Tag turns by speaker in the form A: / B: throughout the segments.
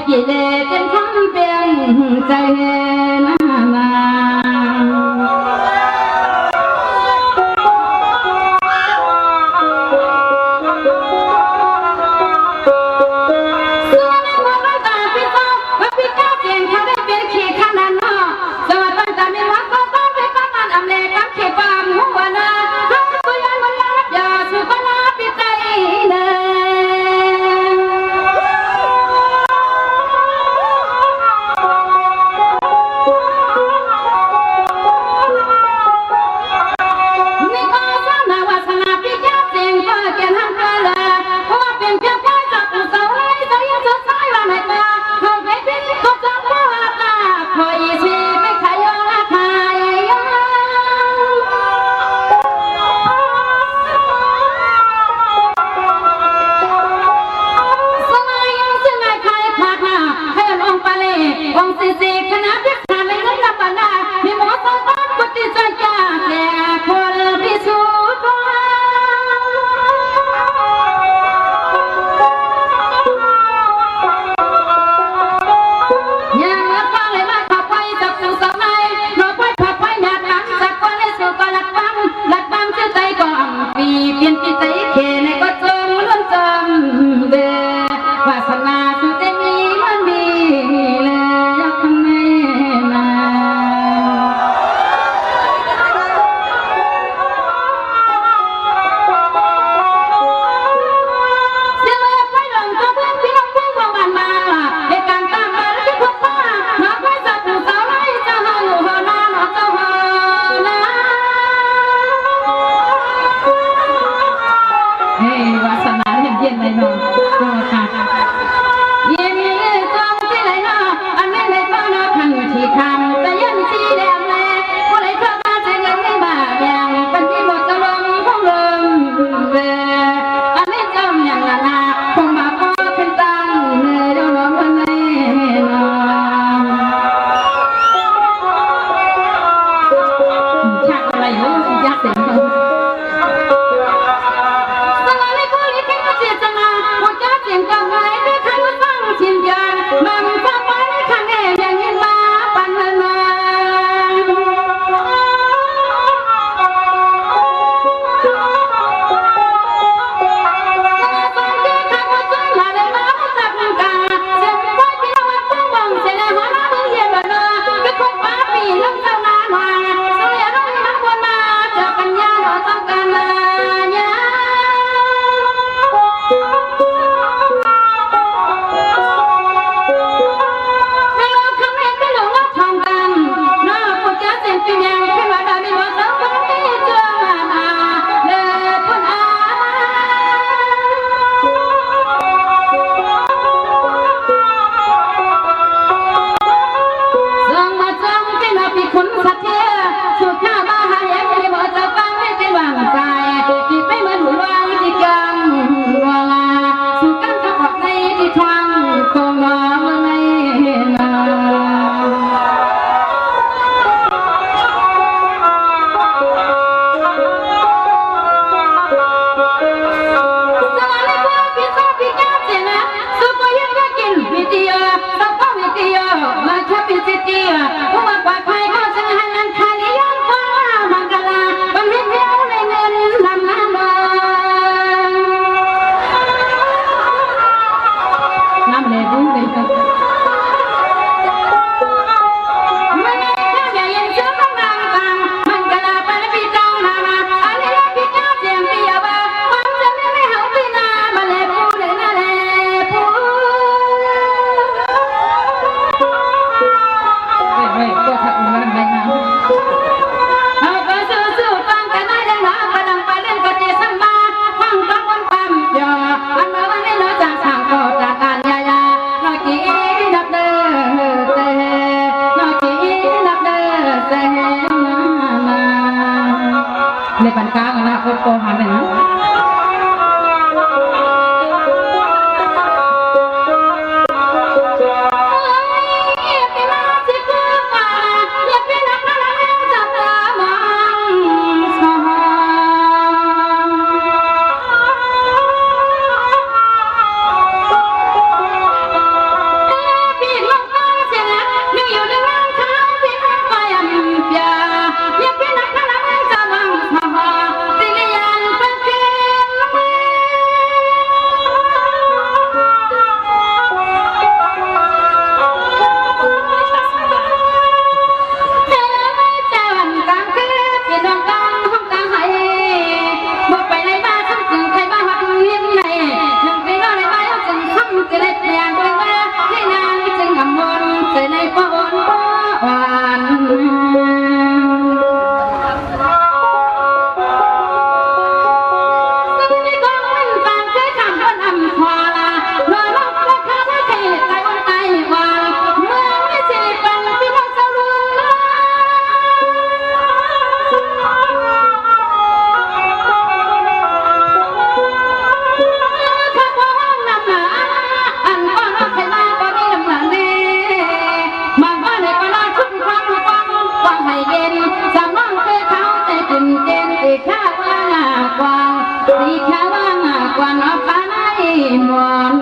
A: กี่เดจนทำเป็นใจนาในปันกลางนะโคหาเลยนะ
B: เ
A: กวนเอาปานายมวน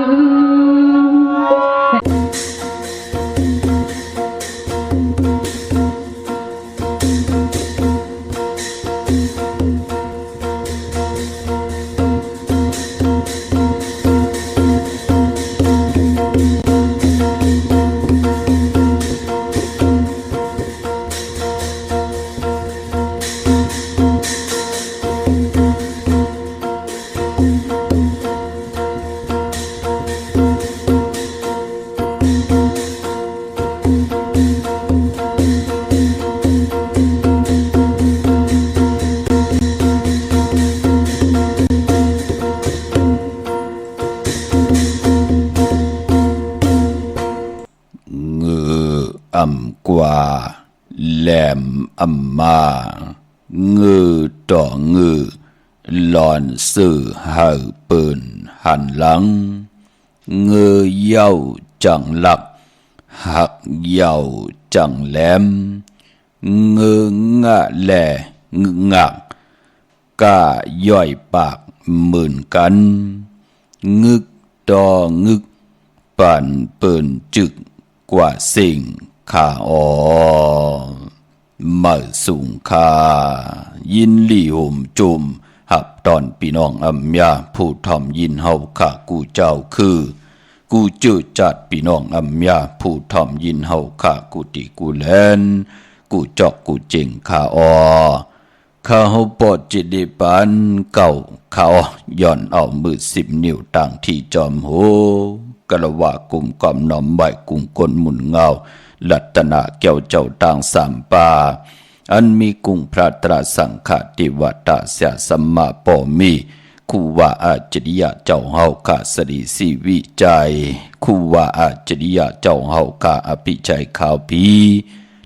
B: กว่าแหลมอัมมาเงือต่อเงือหลอนสื่อเห่าปืนหันหลังเงือเย้าจังหลักหักเย้าจังแหลมเงืองะแหล่งึงักกะย่อยปากหมื่นกันงึกต่องึกปั่นเปิ่นจึกกว่าสิ่งข้ามาสูงคายินลี่ห่มจุมหับตอนพี่น้องอัมยาผู้ทอมยินเฮาข้ากูเจ้าคือกูจืดจัดพี่น้องอัมยาผู้ทอมยินเฮาข้ากูติกูแลนกูจอกกูเจงข้าข้าเฮาปอดจิตดิปันเก่าข้าย่อนเอามือ10 นิ้วตั้งที่จอมโหกะละวะกุมกอมน้อมใบกุมกลหมุนเงาลัตนาแก้วเจ้าต่างสามป่าอันมีกุงพระตราสังฆติวัตตาเสียสัมมาปอมีคูว่าอาจริยะเจ้าเฮาข้าสรีสีวิจัยคูว่าอาจริยะเจ้าเฮาข้าอภิชัยข่าวพี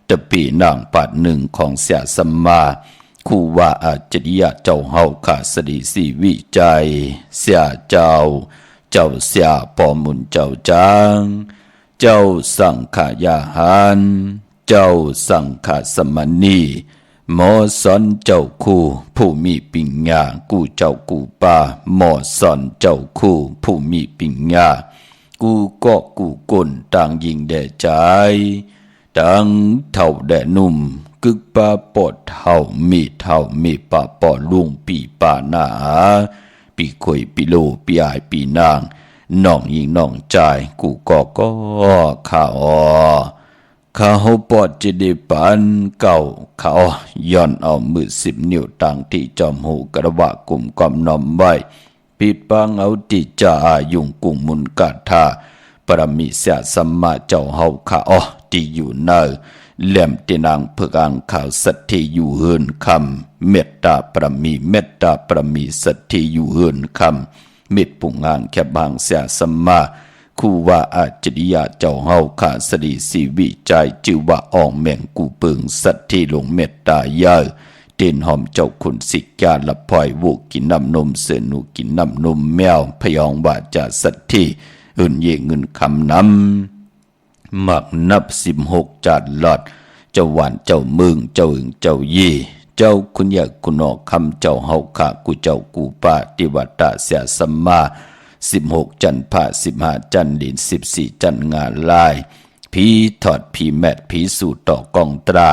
B: ตะปีนางปัดหนึ่งของเสียสัมมาคูว่าอาจริยะเจ้าเฮาข้าสรีสีวิจัยเสียเจ้าเสียปอมุนเจ้าจางเจ้าสังขายาหารเจ้าสังขสมณีหมอสอนเจ้าคู่ผู้มีปิญญากูเจ้ากูป่าหมอสอนเจ้าคู่ผู้มีปิญญากูก็กูกลต่างยิงแด่ใจต่างเท่าแด่นุ่มกึกป่าปอดเท่ามีป่าปอลุงปีป่าหนาปีคอยปีโลปีอายปีนางน้องยิงน้องใจกูก็ข้าเฮาปอดจะได้ปันเก่าข้าย้อนเอามือ10 นิ้วตั้งที่จอมหูกระวะกลุ่มกอมน้อมไว้ปิดปังเอาติจายุงกุ่งมุนกาธาปรมิเสียสัมมาเจ้าเฮาข้าที่อยู่เนอแหลมตินางเพื่ออังข่าวสัตที่อยู่เฮินคำเมตตาปรมีสัตที่อยู่เฮินคำเม็ดปุ่งงางแคบบางเสียสัมมาคู่ว่าอาจริยะเจ้าเฮาขาสรีสีวิจัยจือว่าอ่องแม่งกูเปิงสัตที่ลงเมตตาเยอะเต้นหอมเจ้าคุณสิกาละพลอยวูกินน้ำนมเสือหนูกินน้ำนมแมวพยองว่าจะสัตที่อื่นเย่เงินคำน้ำหมักนับ16 จานหลอดเจ้าหวานเจ้ามึงเจ้าอึ่งเจ้ายี่เจ้าคุณอยากคุณออกคำเจ้าเฮาขากูเจ้ากูป้าติวัตตาเสียสัมมา16 จันทร์พระ15 จันทร์ดิน14 จันทร์งานลายผีถอดผีแมดผีสู่ต่อกองตรา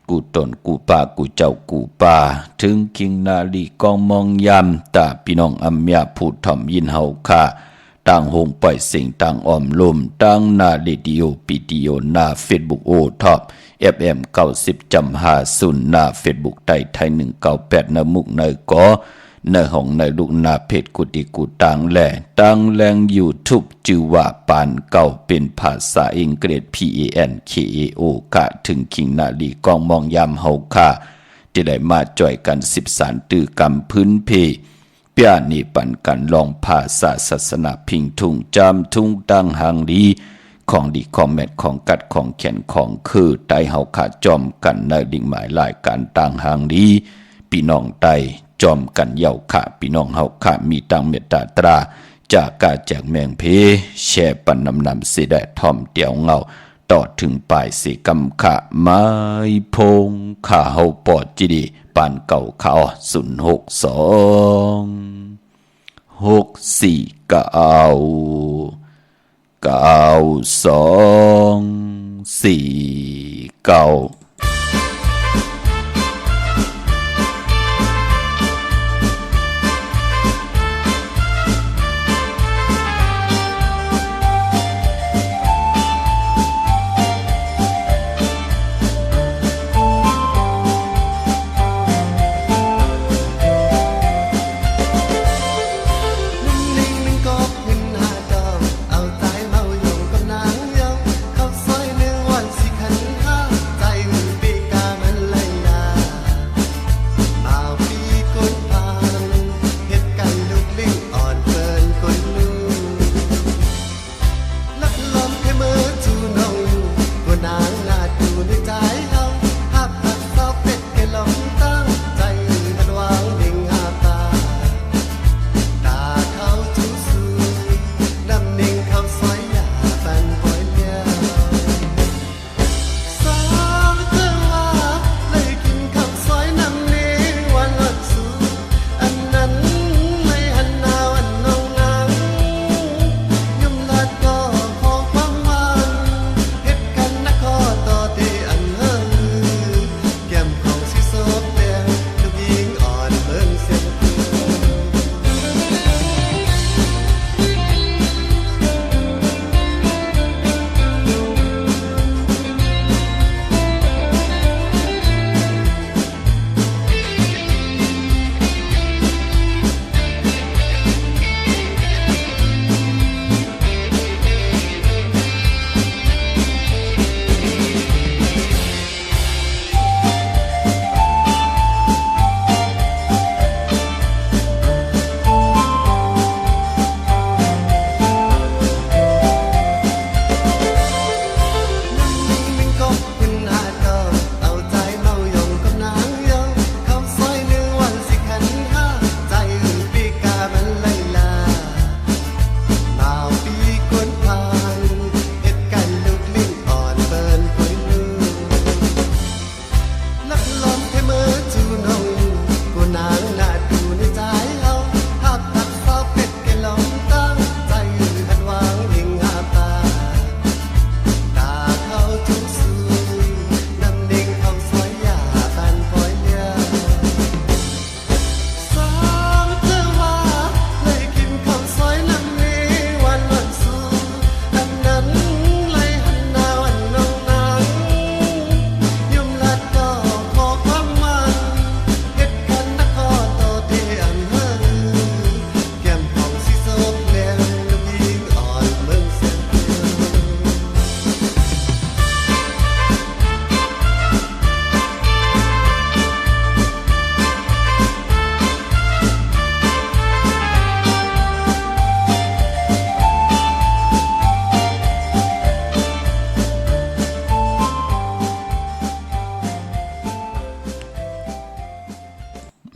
B: กูตนกูป้ากูเจ้ากูป้าถึงคิงนาลีกองมองยามตาพี่น้องอัมยาพูดถ่อมยินเฮาขาต่างโฮงปล่อยเสียงต่างอ้อมลมต่างหน้าเรดิโอปีดิโอหน้าเฟซบุ๊กโอท็อปFM 90.50หน้าเฟซบุ๊กไทย198นมุกเนยก็ในห้องในลูกนาเพจกุติกูต่างแหลงยูทูบจือว่าปานเก่าเป็นภาษาอังกฤษ PANKAO กะถึงคิงนาลีกองมองยามเฮาค่ะที่ได้มาจ่อยกัน13ตือกรรมพื้นเพเปียนีปันกันลองภาษาศาสนาพิงทุ่งจำทุ่งตั้งหางดีของดีของแมทของกัดของแขนของคือไตเฮาขาจอมกันในดิ่งหมายหลายการต่างหางดีพี่น้องไตจอมกันเย่าขาพี่น้องเฮาขามีตังเมตตาตราจากกาแจกแมงเพแช่ปันนำเสได้ทอมเตียวเงาต่อถึงปลายสีกำขะไม้พงข้าเฮาปอดจิดีปานเก่าเขา062 6499249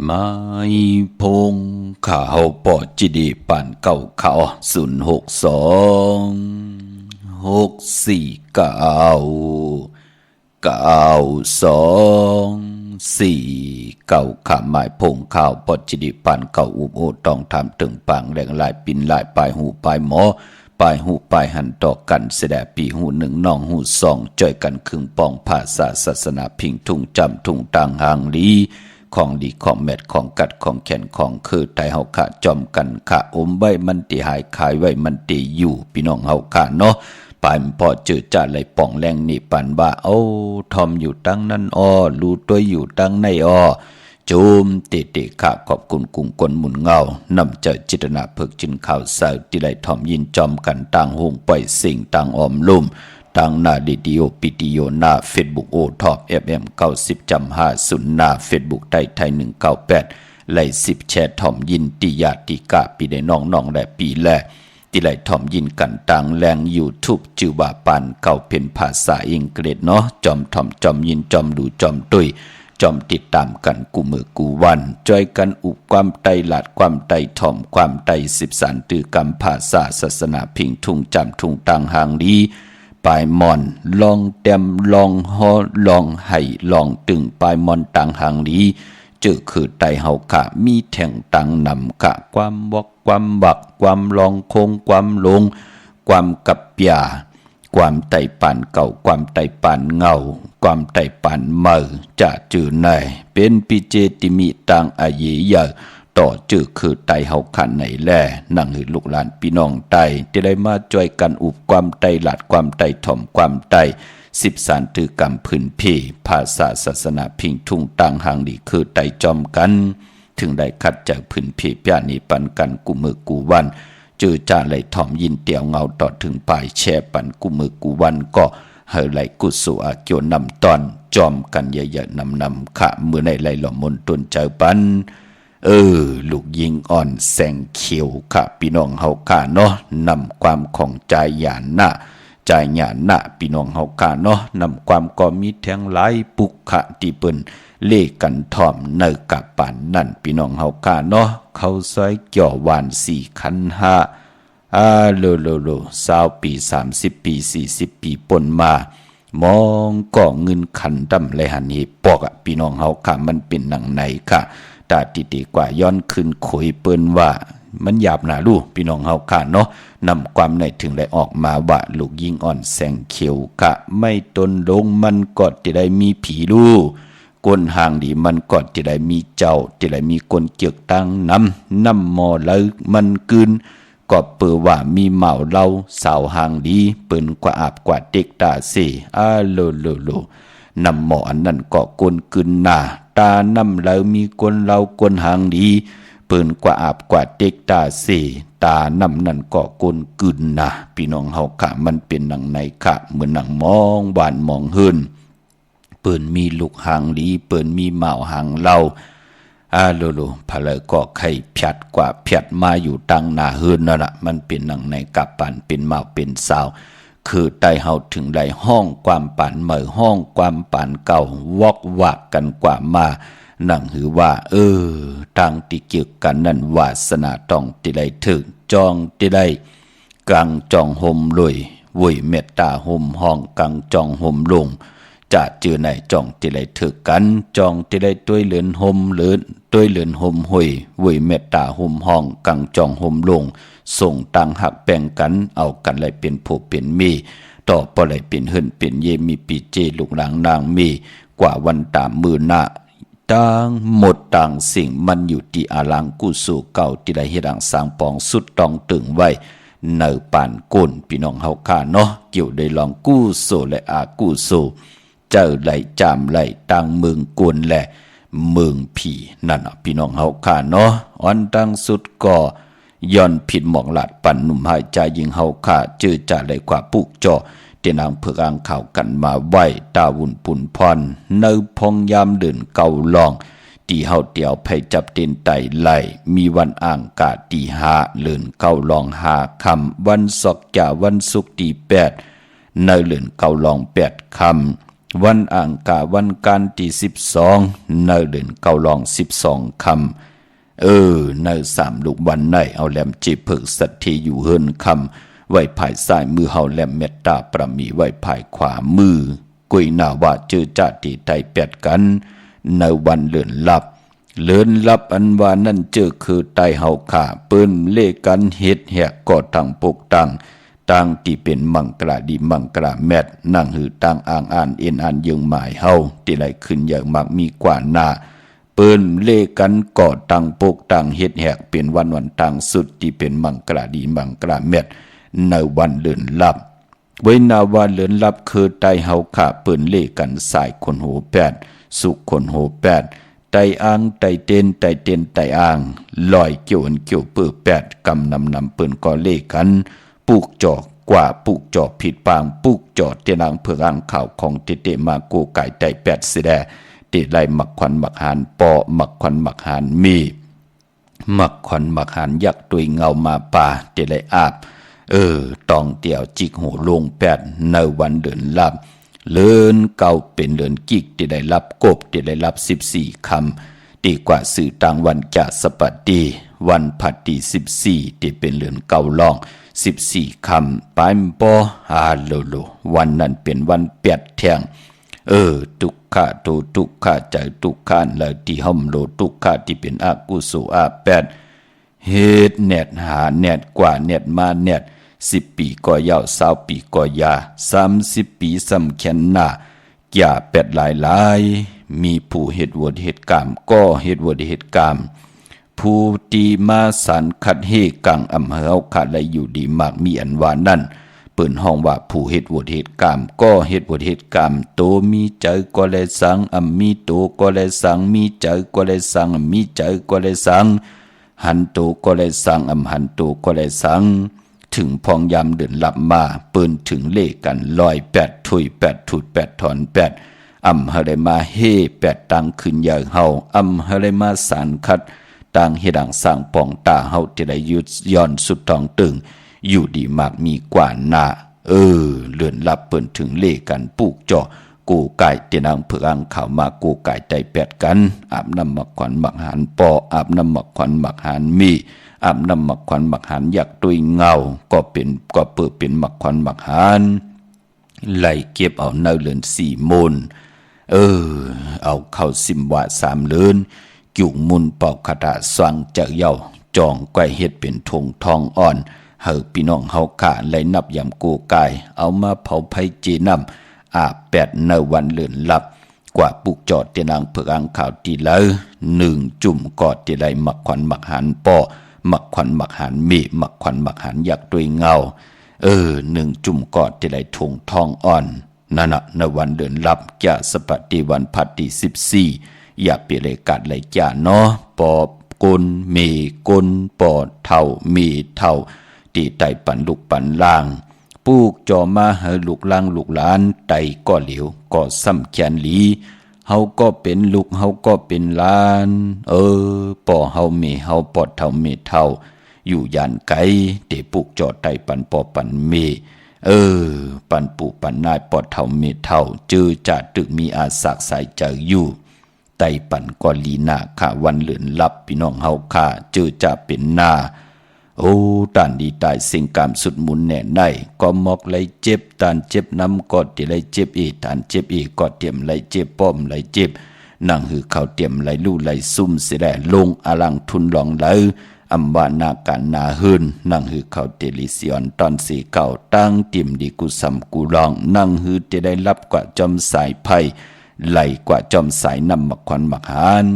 B: ไม้พงข่าวปอจิดีป่านเก่าเขา062 6499249ขาหมายพงข่าวปอจิดีป่านเก่าอุบโอต้องทำถึงปางแหลงลายปินลายปลายหูปลายหมอปลายหูปลายหันต่อกันแสดงปีหูหนึ่งน้องหูสองจ่อยกันครึ่งปองภาษาศาสนาพิงทุ่งจำทุ่งต่างหางลีของดีของแมดของกัดของแขนของคือไทยเฮาขะจอมกันขะอมไว้มันติหายขายไว้มันติอยู่พี่น้องเฮาขะเนาะปานพอเจอจ่าไหลป่องแรงนี่ปันว่าโอ้ทอมอยู่ตั้งนั้นอ้อรู้ตัวอยู่ตั้งในอ้อจูมเตะขะขอบคุณกุ้งกลหมุนเงานำเจอจิตนาเพิกจินข่าวสาวที่ไหลทอมยินจอมกันต่างหงปล่อยสิ่งต่างออมลุ่มทางหน้าดีดีโอปิดีโอหน้าเฟซบุ๊กโอท็อป FM 90.50หน้าเฟซบุ๊กไทย198ไล่10แชร์ทอมยินติญาติกะปีได้น้องๆและปีแลที่ไหลทอมยินกันต่างแรง YouTube ชื่อว่าปานเก่าเป็นภาษาอังกฤษเนาะจอมทอมจอมยินจอมดูจอมตุ้ยจอมติดตามกันกูมือกูวันจอยกันอุบความไตหลาดความไตทอมความไต13ตือกรรมภาษาศาสนาพิงทุ่งจำทุ่งต่างหางดีปลายมอนลองเต็มลองฮอลองไห้ลองตึงปลายมอนต่างหางดีเจอคือไตเฮาขะมีแท่งตังนำขะความวอก ความบักความลองคงความหลงความกับยาความไต่ป่านเก่าความไต่ป่านเงาความไต่ป่านเมื่อจะจือในเป็นปิเจติมิตังอาเยยะต่อจือคือไตเฮาขันไหนแลนั่งหือลูกหลานพี่น้องไตที่ได้มาจ่วยกันอุบความไตหลาดความไตถ่อมความไต10 สารตือกรรมพื้นเพภาษาศาสนาพิงทุ่งต่างหางดีคือไตจอมกันถึงได้คัดจากพื้นเพพยานีปันกันกุมือกูวันเจอจ่าไหลถ่อมยินเตียวเงาต่อถึงปลายแช่ปันกุมือกูวันก็เฮไหลกุสุอาเกียวนำตอนจอมกันเยอะๆนำขะเมื่อในไหลหล่อมนตนเจอปันลูกยิงอ่อนแสงเขียวค่ะพี่น้องเฮาค่ะเนาะนำความของใจหยาณะใจหยาณะพี่น้องเฮาค่ะเนาะนำความก็มีแทงหลายปุกขะที่เปิ้นเลกันถ่อมในกับปานนั่นพี่น้องเฮาค่ะเนาะเขาซอยเกี่ยววาน4 ขัน 520 ปี30 ปี40 ปีปนมามองก่อเงินขันดำไหลหันเหปอกพี่น้องเฮาค่ะมันเป็นหนังไหนค่ะตาติดีกว่าย้อนขึ้นคุยเปิ้นว่ามันหยาบหนาลูกพี่น้องเฮาค่ะเนาะนำความในถึงได้ออกมาว่าลูกยิงอ่อนแสงเขียวกะไม่ตนลงมันก็จะได้มีผีลูกก้นห่างดีมันก็จะได้มีเจ้าจะได้มีคนเกียกตั้งน้ำหมอแล้วมันกึนก็เปือว่ามีเหมาเล่าสาวห่างดีเปิ้นกว่าอาบกว่าเด็กตาเสโลนำหมออันนั้นก็กลกึนหน้าตาน้ำแล้วมีคนเราคนห่างดีเปิ้นกว่าอาบกว่าเด็กตาเสตาน้ำนั่นก็กลกึนนะพี่น้องเฮาค่ะมันเป็นหนังในค่ะเหมือนหนังมองบานมองเฮินเปิ้นมีลูกห่างดีเปิ้นมีเหมาห่างเราโลพะเลยก็ไข่พยัดกว่าพยัดมาอยู่ตั้งหน้าเฮินนั่นน่ะมันเป็นหนังในกับปานเป็นเหมาเป็นสาวคือไตเฮาถึงได้ห้องความป่านเหมือห้องความป่านเก่าวอกวักกันกว่ามานั่งหือว่าทางที่เกี่ยวกันนั่นวาสนาต้องที่ได้ถึงจองที่ได้กังจองห่มลอยวุ้ยเมตตาห่มห้องกังจองห่มลงจะเจอในจองที่ได้ถึกกันจองที่ได้ต้วยเหลือนห่มเหลือนต้วยเหลือนห่มหุยวุ้ยเมตตาห่มห้องกังจองห่มลงส่งต่างหักแบ่งกันเอากันเลยเป็นผู้เป็นมีต่อปเลยเป็นเฮินเป็นเยมีปีเจลูกหลางนางมีกว่าวันตามมือหน้าต่างหมดต่างสิ่งมันอยู่ที่อาลังกุสู่เก่าที่ได้เฮ็ดดังสร้างปองสุดต้องตึงไว้ในป่านก้นพี่น้องเฮาค่ะเนาะเกี่ยวได้ลองกู้สู่และอากู้สู่เจอไหลจามไหลต่างเมืองกวนและเมืองผีนั่นพี่น้องเฮาค่ะเนาะอันตั้งสุดก็ย้อนผิดหมองหลาดปั่นหนุ่มหายใจยิงเฮาค่ะเจอจ่าเลยกว่าปุกจ่อเตียนางเผือกอ่างข่าวกันมาไหวตาวุ่นปุ่นพรเนื้อพองยามเดินเก่าลองตีเฮาเตียวไผจับเต็นไตไหลมีวันอ่างกาตี5เลื่นเก่าลอง5 คำวันศอกจ่าวันศุกร์ตี8เนื้อเลื่นเก่าลอง8 คำวันอ่างกาวันการตี12เนื้อเลื่นเก่าลอง12 คำใน3 ลูกวันในเอาแหลมจีเพิกสัตทีอยู่เฮินคำไว้ภายซ้ายมือเฮาแหลมเมตตาประมีไว้ภายขวามือกุยนาว่าเจอจ่าตีไต8กันในวันเลื่อนลับอันว่านั่นเจอคือไตเฮาขาเปิ้นเลกันเฮ็ดแหกก่อตั้งปกตั้งที่เป็นมังกราดีมังกราแมดนั่งหือตั้งอ่างอ่านเอ็นอ่านยึงหมายเฮาที่ไหลขึ้นอย่างมากมีกว่าหน้าเปิ้นเลกันก่อตั้งปกตั้งเฮ็ดแหกเป็นวันตั้งสุดที่เป็นมังกราดีมังกราแมดในวันเลื่อนลับไว้นาว่าเลื่อนลับคือไตเฮาขาเปิ้นเลกันสายคนโห8สุขคนโห8ไตอ่างไตเต้นไตอ่างลอยเกี่ยวเปื้อ8กำนำเปิ้นก็เลกันปุกจอกกว่าปุกจอกผิดปางปุกจอดเตียนางเผือกอ่างข่าวของเตมาโกไก่ไต8สิแดติไลหมักควันหมักหานปอหมักควันหมักหานมีหมักควันหมักหานยักษ์ตุยเงามาป่าติไลอาบตองเตี่ยวจิกโหลง8ในวันเดือนลับเลินเก่าเป็นเลินกิกที่ได้รับกบที่ได้รับ14 คำดีกว่าสื่อต่างวันจะสปัดดีวันผัดดี14ที่เป็นเลินเก่าลอง14 คำปายปอโลวันนั้นเป็นวัน8 แท่งทุกขะโตทุกขะใจทุกขะแล้วที่ห่มโลทุกขะที่เป็นอากุโสอา8 เฮ็ดแนดหาแนดกว่าแนดมาแนด10 ปีก็ยาว20 ปีก็ยา30 ปีสำแขนหน้าอย่าเป็ดหลายๆมีผู้เฮ็ดวดเฮ็ดกรรมก็เฮ็ดวดเฮ็ดกรรมผู้ตีมาสันคัดเฮกังอำเภอเฮาขาดและอยู่ดีมากมีอันว่านั่นเปิ้นห้องว่าผู้เฮ็ดวดเฮ็ดกรรมก็เฮ็ดวดเฮ็ดกรรมโตมีใจก็แลสังมีโตก็แลสังมีใจก็แลสังมีใจก็แลสังหันโตก็แลสังหันโตก็แลสังถึงพองยามเดินหลับมาเปิ้นถึงเลขกัน108ถุย8ถุด8ถอน8เฮาได้มาเฮ8ตังขึ้นยาวเฮาเฮาได้มาสารคัดต่างเฮดังสร้างปองตาเฮาจะได้ยุดย้อนสุดทองตึงอยู่ดีมากมีกว่าหน้าเลื่อนลับเปิ้นถึงเลกันปลูกจ่อกูไก่เตนางเผือกเข้ามากูไก่ใจ8กันอาบน้ำมักขวัญมักหานปออาบน้ำมักขวัญมักหานมีอาบน้ำมักขวัญมักหานอยากตุยเงาก็เปิดเป็นมักขวัญมักหานไล่เก็บเอาเนื้อเลือน4 มูลเอาเข้าสิมวะ3 เลือนกิ่วมุนเป่าคาถาสว่างเจ้าเย้าจองไก่เฮ็ดเป็นธงทองอ่อนเฮาพี่น้องเฮาขาไล่นับยำกูกายเอามาเผาไผเจน้ำอา8ในวันเลือนลับกว่าปุกจอดเตนางเผือกข่าวตีแล้ว1 จุ่มกอดเตไลมักขวัญมักหานปอมักขวัญมักหานมีมักขวัญมักหานอยากด้วยเงา1 จุ่มกอดเตไลธงทองอ่อนนั่นน่ะในวันเดือนลับจะสปฏิวันพัดที่14อย่าเปเลกัดไหลจ่าเนาะปอบกุนเมกุนปอดเท่ามีเท่าตีไตปันลูกปันล่างปลูกจอมาให้ลูกล่างลูกหลานไตก็เหลียวก็ซ้ำแขนหลีเฮาก็เป็นลูกเฮาก็เป็นหลานปอเฮาเมเฮาปอดเท่าเมเท่าอยู่ยานไกเตปลูกจอไตปันปอปันเมปันปู่ปันนายปอดเท่าเมเท่าเจอจะตึกมีอาศักสายใจอยู่ไตปันก็ลีนาค่ะวันเลือนลับพี่น้องเฮาค่ะเจอจะเป็นนาตานดีตายสิ่งกามสุดมุนแน่ในก็มอกไหลเจ็บตานเจ็บน้ำกอดที่ไหลเจ็บตานเจ็บกอดเตรียมไหลเจ็บป้อมไหลเจ็บนั่งหือเขาเตรียมไหลลู่ไหลซุ่มเสียแดลงอลังทุนหลองไหลอัมวานาการนาหืนนั่งหือเขาเตลิเสียนตอนสีเก่าตั้งเตรียมดีกุสัมกุลองนั่งหือจะได้รับกว่าจอมสายไพ่ไหลกว่าจอมสายนำมักควันมักหาน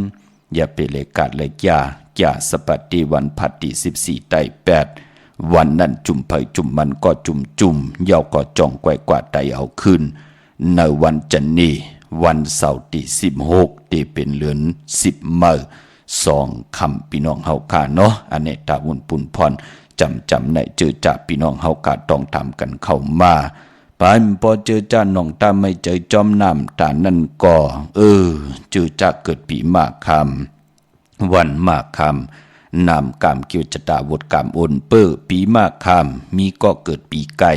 B: อย่าเปเลกาดเลยอย่าสปฏิวันพัดที่14ไต่8วันนั้นจุ่มไผ่จุ่มมันก็จุ่มเย่าก็จ้องไกวกว่าไตเอาขึ้นในวันจันนี้วันเสาร์ที่16ที่เป็นเดือน10 มื้อ2 ค่ำพี่น้องเฮาค่ะเนาะอันนี้ตาวุ่นปุ่นพรจำในเจอจ่าพี่น้องเฮาค่ะต้องทำกันเข้ามาปานพอเจอจ้าน้องตาไม่เจอจอมน้ำตานั่นก็เจอจ้าเกิดปีมากคำวันมากคำนำกามเกี่ยวจตาวุฒกามโอนเปอร์ปีมากคำมีก็เกิดปีไก่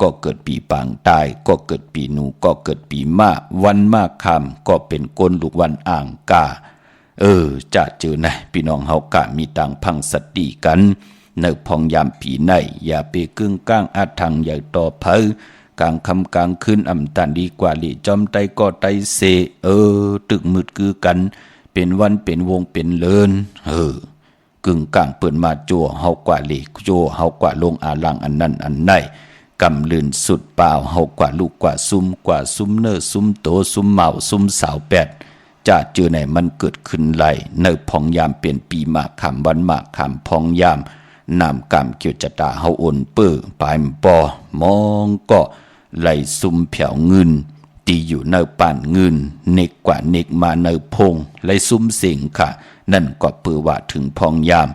B: ก็เกิดปีปางตายก็เกิดปีหนูก็เกิดปีมากวันมากคำก็เป็นก้นลูกวันอ่างกาจะเจอนะพี่น้องเฮากะมีต่างพังสติกันเนพองยามผีในอย่าไปกึ่งก้างอาทังอย่าต่อเพอกลางคำกลางคืนอำตันดีกว่าลีจอมไตก็ไตเสตึกมืดคือกันเป็นวันเป็นวงเป็นเลินกึ่งกลางเปิดมาจั่วเฮากว่าลีจั่วเฮากว่าลงอาลังอันนั้นอันไหนกำลืนสุดเปล่าเฮากว่าลูกกว่าซุ่มเนอซุ่มโตซุ่มเมาซุ่มสาวแปดจะเจอไหนมันเกิดขึ้นไหลเนพองยามเปลี่ยนปีมากคำวันมากคำพองยามนำกามเกี่ยวจตาเฮาโอนเปื้อปายปอมองก็ไหลซุ่มเผียวเงินตีอยู่เนป่านเงินเนกกว่าเนกมาเนพงไหลซุ่มเสียงค่ะนั่นก็เปื้อว่าถึงพองยาม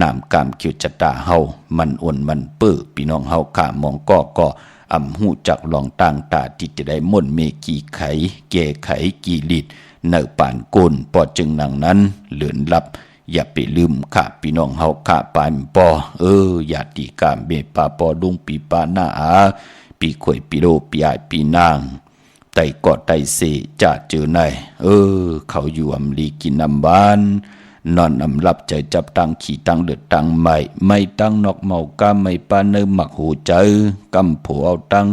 B: นำกามเกี่ยวจตาเฮามันอ่อนมันเปื้อพี่น้องเฮาค่ะมองก็อำหูจักลองต่างตาที่จะได้ม่นเมกี่ไขแก่ไขกี่ลิดเนป่านโกนปอจึงนังนั้นเลือนลับอย่าไปลืมค่ะพี่น้องเฮาค่ะปานปออย่าตีกามเมปาปอดุงปีปาหน้าอาปีข่อยปีโลปีอายปีนางไตกอดไตเสจะเจอไหนเขาอยู่อำลีกินน้ำบานนอนอำรับใจจับตังขี่ตังเดือดตังไม่ตังนอกเมากาไม่ปานเนหมักหูเจอกำผัวเอาตัง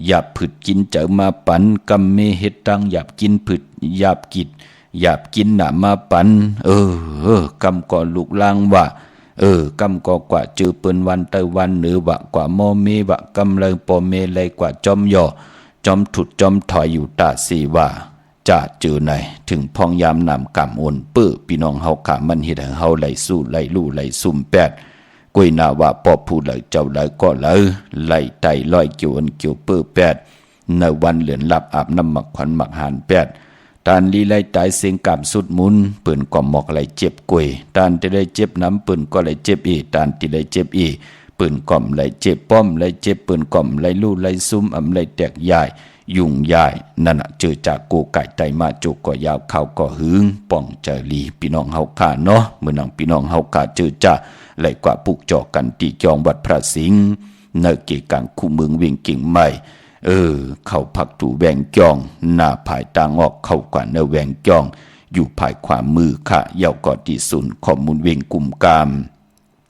B: หยาบผึดกินเจอมาปันกำเมเฮ็ดตังหยาบกินผึดหยาบกิดหยาบกินหนามาปันกำก่อนลูกลางว่า กำก็กว่าจือเปิ้นวันเตอวันหรือวะกว่าโมเมวะกำเลยปอเมเลยกว่าจอมย่อจอมถุดจอมถอยอยู่ตาสีว่าจะจือไหนถึงพองยามนำกำโอนเปื้อพี่น้องเฮาขามันเฮ็ดให้เฮาไหลสู้ไหลลู่ไหลซุ่มแปดกวยนาว่าปอบผู้ไหลเจ้าไหลก็ไหลไหลไตลอยเกี่ยวอันเกี่ยวเปื้อแปดในวันเหลือนหลับอาบน้ำหมักขวัญหมักหานแปดตานลีไลตายเสียงกำสุดมุนเปิ่นก็หมอกไหลเจ็บกวยตานที่ได้เจ็บน้ำเปิ่นก็ไหลเจ็บอีตานที่ได้เจ็บอีปืนก่อมไหลเจ็บป้อมไหลเจ็บปืนก่อมไหลลู่ไหลซุ่มอำไหลแตกใหญ่ยุ่งใหญ่นั่นเจอจากโกไก่ไตมาจุกก็ยาวเข้าก็หึงป่องเจรีพี่น้องเฮาขาเนาะเมื่อนางพี่น้องเฮาขาเจอจ้าไหลกว่าปุกจอกันตีจองวัดพระสิงห์เนเกกังคู่เมืองเวียงกิ่งใหม่เข้าพักถูแวงจองหน้าภายตางออกเข้ากว่าเนแวงจองอยู่ภายขวามือค่ะเย่ากอที่ศูนย์ข้อมูลเวียงกุมกาม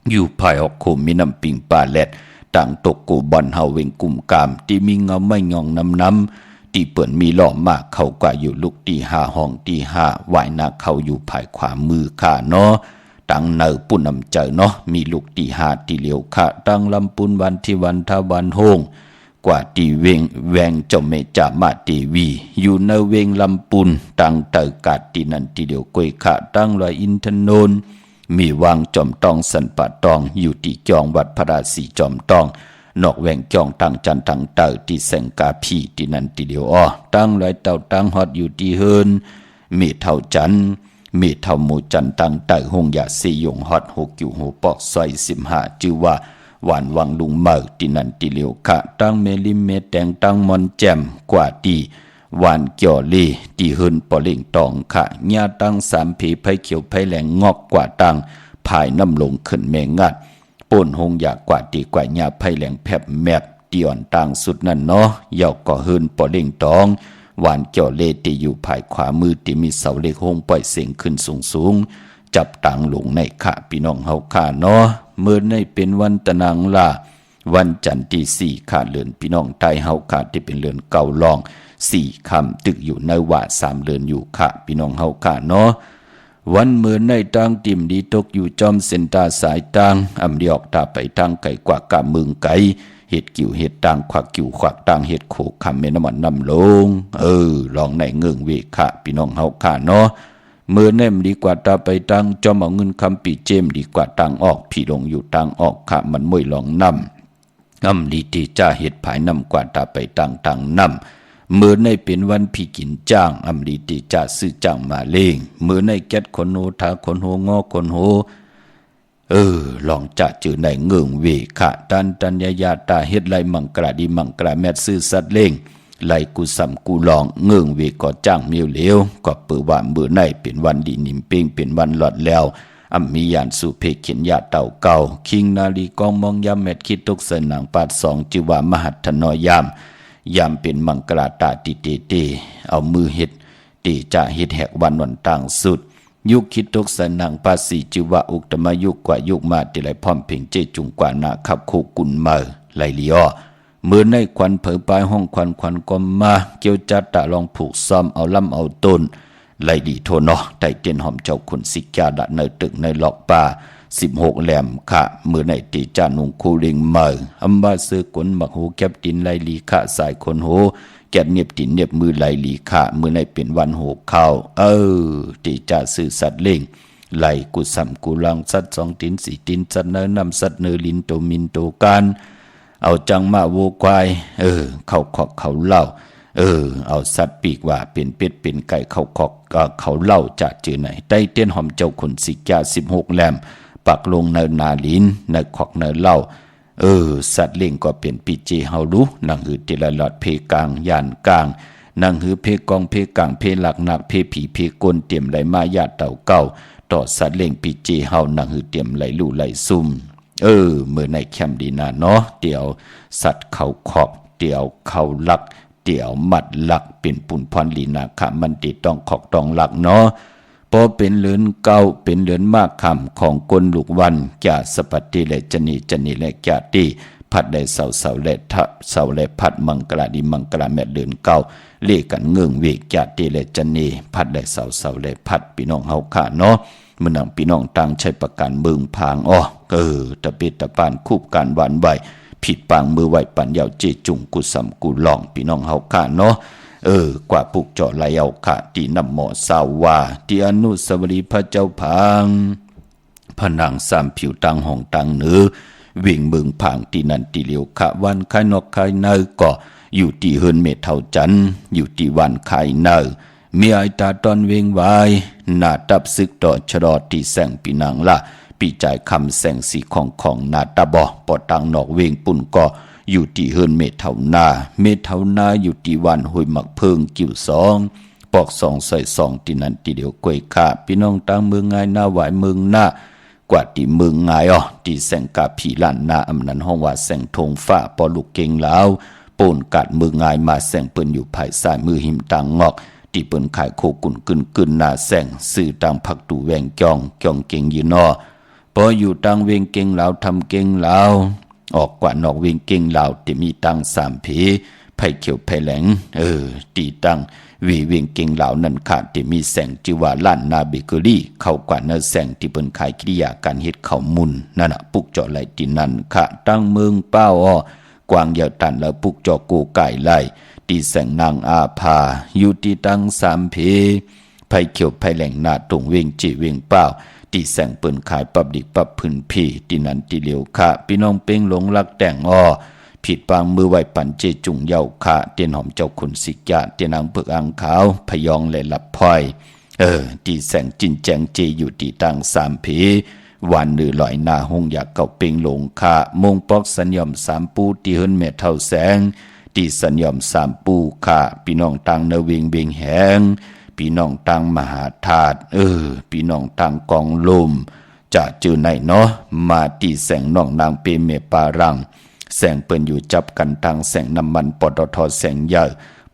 B: อยู่ภายออกโคมมีน้ำปิงปลาแลดต่างตกกูบอนเฮาเวงกุมกามที่มีเงาไม่งองน้ำที่เปิ่นมีหล่อมากเขากว่าอยู่ลูกที่ห้าห้องที่ห้าวายนาเขาอยู่ภายขวามือค่ะเนาะตั้งเนอปุ่นนำเจอเนาะมีลูกที่ห้าที่เหลียวค่ะตั้งลำปุนวันที่วันทวันโฮงกว่าตีเวงแวงเจ้าเมจ่ามาตีวีอยู่ในเวงลำปุนตั้งเตอกาดที่นั่นที่เดียวกวยค่ะตั้งลอยอินทนนท์มีวางจอมตองสันปะตองอยู่ที่จองวัดพระราศีจอมตองนอกแวงจองตั้งจันตั้งเตอที่แสงกาพีที่นั่นที่เดียวตั้งลอยเต่าตั้งฮอดอยู่ที่เฮินมีเท่าจันมีเท่าหมูจันตั้งเตอหงยาสียงฮอดหกอยู่หัวปอกซอย15ชื่อว่าหวานวังลุงเมาที่นั่นที่เหลียวค่ะตั้งเมลิเมแตงตั้งมอนแจ่มกว่าตีหวานเกี่ยวลีที่เฮินปอเล่งตองค่ะญาตั้ง3ผีไผเขียวไผแหลงงอกกว่าตั้งภายน้ำลงขึ้นแมงัดป่นหงอยากกว่าตีกว่าญาไผแหลงแผบแมบตีอ่อนตั้งสุดนั่นเนาะเย่าก็เฮินปอเล่งตองหวานเกี่ยวเลที่อยู่ภายขวามือที่มีเสาเล็กหงปล่อยเสียงขึ้นสูงจับตังลงในค่ะพี่น้องเฮาค่ะเนาะเมื่อในเป็นวันตะนังล่ะวันจันทร์ที่4ค่ะเลือนพี่น้องไทยเฮาค่ะที่เป็นเลือนเก่าลอง4ค่ำตึกอยู่ในว่า3เลือนอยู่ค่ะพี่น้องเฮาค่ะเนาะวันเมื่อในตั้งติ่มดีตกอยู่จอมเส้นตาสายตังอำเดียกตาไปทางไก่กว่ากะเมืองไก่เห็ดกิ่วเห็ดตังควักกิ่วควักตังเห็ดโขกคำแม่น้ำมันน้ำลงลองในเงื่งเวค่ะพี่น้องเฮาค่ะเนาะเมื่อแนมดีกว่าตาไปตังจอมเอาเงินคำปีเจมดีกว่าตังออกพี่ลงอยู่ตังออกค่ะมันมวยลองนำดีตีจ้าเห็ดผายนำกว่าตาไปตังนำเมื่อในเป็นวันพี่กินจ้างดีตีจ้าซื้อจ้างมาเลงเมื่อในแก๊สคนโหทาคนโหงอคนโหลองจะจือในเงื่งเวค่ะตันยาตาเฮ็ดไรมังกราดีมังกราแมดซื้อสัตว์เล่งไลกูสัมกูลองเงื่งเวก็จ้างเมียวเหลวก็เปิดว่าเมื่อในเป็นวันดีนิมเป้งเป็นวันหลอดแล้วมียานสุเพเขียนยาเต่าเก่าคิงนาลีกองมองยามแมดคิดตกเสนางปาด2จิว่ามหัตถนอยยามเป็นมังกราตาติเตเอามือเฮ็ดตีจะเฮ็ดแหกวันต่างสุดยุคคิดตกสนังภาษีจิวะอุกตมยุคกว่ายุคมาติไหลพร้อมเพ่งเจจุงกว่านาขับโคกุนเมอไหลลีอ้อเมื่อในควันเผยปลายห้องควันก็มาเกี่ยวจัดตะลองผูกซ้อมเอาลำเอาต้นไหลดีโทนอไต่เตียนหอมเจ้าขุนสิกาดะในตึกในหลอกป่า16แหลมค่ะเมื่อในตีจานุงคูลิงเมออัมบาซื้อกลมักหูแคบตินไหลลีค่ะสายคนโหแกะเนียบตินเนียบมือไหลลีค่ะเมื่อในเป็นวันโหเข้าตีจ่าสื่อสัตว์เล่งไหลกุสัมกุลังสัตว์2ติน4ตินสัตว์เนื้อนำสัตว์เนื้อลินโตมินโตการเอาจังมาโวควายเขาขอกเขาเล่าเอาสัตว์ปีกว่าเป็นเป็ดเป็นไก่เขาขอกเขาเล่าจะจือไหนได้เตี้ยนหอมเจ้าขุนสิกา16แหลมปักลงเนื้อนาลินเนื้อขอกเนื้อเล่าสัตว์เล่งก็เป็นปีเจเฮารู้นังหือติละหลอดเพกลางยานกลางนังหือเพกองเพกลางเพหลักหนักเพผีเพกลเตรียมไหลมายาเต่าเก่าต่อสัตว์เล่งปีเจเฮานังหือเตรียมไหลลู่ไหลซุ่มเมื่อในแคมดีนาเนาะเดี๋ยวสัตว์เขาขอบเดี๋ยวเขาลักเดี๋ยวมัดลักเป็นปุ่นพรลีนาค่ะมันติต้องขอกต้องลักเนาะพอเป็นเหลือนเก่าเป็นเหลือนมากคำของกลลูกวันแก่สปัตติและจนีและแก่ตีพัดได้เสาและทะเสาและพัดมังกราดีมังกราแม่เหลือนเก่าเรียกกันเงื่องเวกแก่ตีและจนีพัดได้เสาและพัดพี่น้องเฮาค่ะเนาะ มื้อนังพี่น้องต่างใช้ประกันเมืองพางอ้อตะเบ็ดตะปานคูบการหวานไหวผิดปางมือไหวปันยาวเจจุงกุสำกุลองพี่น้องเฮาค่ะเนาะกว่าปุกเจาะไหลเอาค่ะที่นำหมอสาวว่าที่อนุสาวรีย์พระเจ้าพางผนังสามผิวตังห้องตังเนื้อวิ่งเมืองผางที่นันติเหลียวขะวันคายนอกคายเนอก็อยู่ที่เฮินเมเท่าจันอยู่ที่วันคายเนอมีไอตาตอนเวงไว้หน้าตับซึกต่อชรอที่แสงปีนังละปีจ่ายคำแสงสีของหน้าตาบอปอตังนอกเวงปุ่นก็อยู่ที่เฮินเมเท่านาอยู่ที่วันหอยหมักเพิงกิ่วสองปอกสองใส่สองที่นันติเหลียวกวยขาพี่น้องต่างเมืองง่ายหน้าไหวเมืองหน้ากว่าที่เมืองง่ายที่แสงกาผีล้านนาอำนันห้องว่าแสงธงฟ้าปอลูกเก่งแล้วปูนกัดมือง่ายมาแสงเปิ้นอยู่ภายซ้ายมือหิมตังงอกที่เปิ้นขายโคกุนกึนหน้าแสงสื่อตังผักตูแวงจองเก่งยืนอพออยู่ตังเวงเก่งแล้วทำเก่งแล้วออกกว่านอกเวงเก่งแล้วที่มีตังสามผีไผ่เขียวไผ่แหลงตีตังวีเวียงเก่งเหล่านั้นค่ะที่มีแสงจิว่าล้านนาเบเกอรี่เข้ากว่าเนื้อแสงที่เปิ้นขายกิริยาการเฮ็ดข้าวมุนนั่นน่ะปุกเจาะไหลที่นั่นค่ะตั้งเมืองเป้ากวางยาวตันแล้วปุกเจาะกูไก่ไหลที่แสงนางอาภาอยู่ที่ตั้งสามเพไผ่เขียวไผ่แหลงหน้าตรงเวียงจิเวียงเป้าที่แสงเปิ้นขายปับดิกปับพื้นพี่ที่นั่นที่เหลียวค่ะพี่น้องเป้งหลงรักแต่งผิดปางมือไหวปันเจจุงเยาค่ะเตียนหอมเจ้าขุนสิกะเตียนางเพิกอังขาวพยองและหลับพลอยที่แสงจินแจงเจอยู่ที่ตังสามผีวันนือลอยหน้าหงอยากเก่าเป่งหลงค่ะมงปอกสัญญอมสามปูที่เฮิรนแม่เท่าแสงที่สัญญอมสามปูค่ะพี่น้องตังเนวิงเบงแหงพี่น้องตังมหาธาตุพี่น้องตังกองลมจะจือไหนเนาะมาที่แสงน้องนางเปเมปารังแสงเปิ้นอยู่จับกันทางแสงน้ำมันปตทแสงใหญ่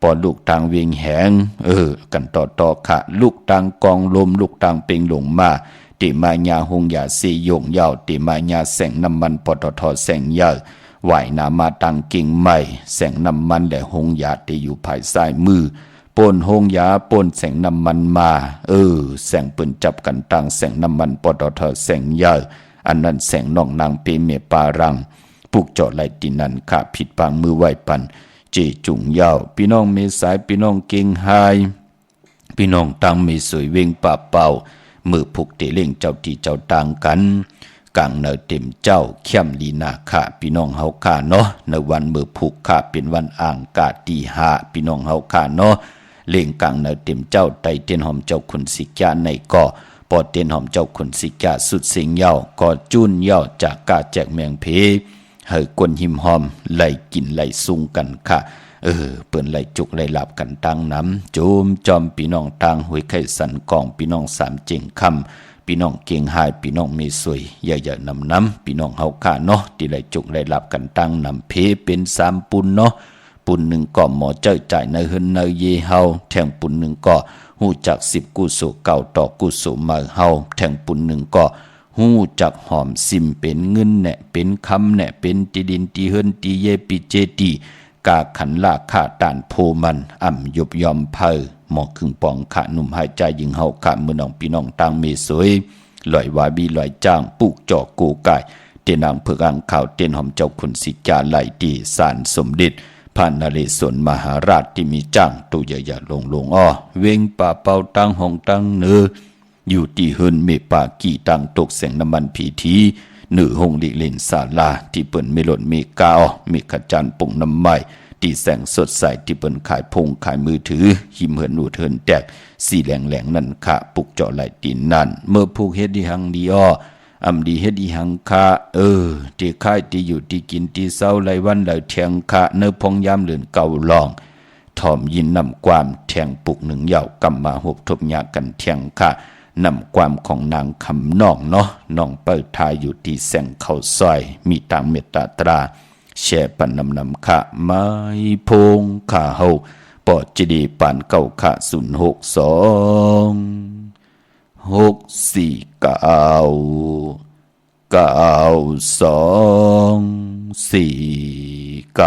B: ปอลูกทางเวียงแหงกันต่อค่ะลูกทางกองลมลูกทางเป่งหลงมาติมายาหงยาสีโยงยาวติมายาแสงน้ำมันปตทแสงใหญ่ไหวนามาตังกิ่งใหม่แสงน้ำมันและหงยาที่อยู่ภายซ้ายมือปนหงยาปนแสงน้ำมันมาแสงเปิ้นจับกันทางแสงน้ำมันปตทแสงใหญ่อันนั้นแสงน้องนางเปเมปารังปุกเจาะไหลตินันค่ะผิดปางมือไหวปันเจจุงยาวพี่น้องเมสายพี่น้องเก่งไฮพี่น้องตังมีสวยเวงป่าเป่ามือผูกเตเล่งเจ้าที่เจ้าต่างกันกลางเนอเต็มเจ้าเข้มลีนาค่ะพี่น้องเฮาค่ะเนาะในวันมือผูกค่ะเป็นวันอ่างกาตีหาพี่น้องเฮาค่ะเนาะเล่งกลางเนอเต็มเจ้าไตเตียนหอมเจ้าขุนสิกาในก่อปอเตียนหอมเจ้าขุนสิกาสุดสิงยาวก่อจุนยาวจากกาแจกแมงเพเฮกวนหิมหอมไหลกินไหลซุงกันค่ะเปิ้นไหลจุกไหลหลับกันตั้งน้ำจูมจอมพี่น้องทางหวยไข่สันกองพี่น้องสามเจงคำพี่น้องเก่งหายพี่น้องมีสวยอย่านำพี่น้องเฮาค่ะเนาะที่ไหลจุกไหลหลับกันตั้งน้ำเพเป็นสามปุนเนาะปุนหนึ่งก็หมอเจ้าจ่ายในเฮินในเยเฮาแทงปุนหนึ่งก็หูจัก10กุศลเก่าต่อกุศลมาเฮาแทงปุนหนึ่งก็หูจักหอมซิมเป็นเงินแหน่เป็นคำแหน่เป็นตีดินตีเฮินตีเยปิเจตีกาขันลาขาตานโพมันอ่ำยบยอมเพอหมอกคึงปองขะหนุ่มหายใจยิงเฮาขะมือน้องพี่น้องต่างเมสวยลอยวาบีลอยจ้างปุกจอกกูไก่เตนางเผือกอังข่าวเตนหอมเจ้าขุนสิจาไหลตีสารสมเด็จพระนเรศวรมหาราชที่มีจ้างตุยะลงเวงป่าเป่าตั้งห้องตั้งเนื้ออยู่ที่เฮินเมปากี่ตังตกแสงน้ำมันผีทีหนือหงลิเลนศาลาที่เปิ้นเมลดเมกาเมขจันปุ่งน้ำไม้ที่แสงสดใสที่เปิ้นขายพงขายมือถือหิมเหินอูเทินแตกสีแหลงนั่นค่ะปุกเจาะไหลตีนนั่นเมื่อผูกเฮ็ดดีหังดีอำดีเฮ็ดดีหังค่ะที่ค่ายที่อยู่ที่กินที่เศร้าไหลวันไหลแทงค่ะเนื้อพงยามเหลือนเก่าลองถ่อมยินนำความแทงปุกหนึ่งเหย่ากำมาหบทบยากันแทงค่ะนำความของนางคำน้องเนาะน้องเปิดทายอยู่ที่แสงเขาซอยมีตามเมตตาตราแช่ปันนำค่ะไม้พงขาเฮาปอดจีดีปานเก่าค่ะ06294
A: เ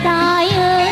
A: ตายเอ้ย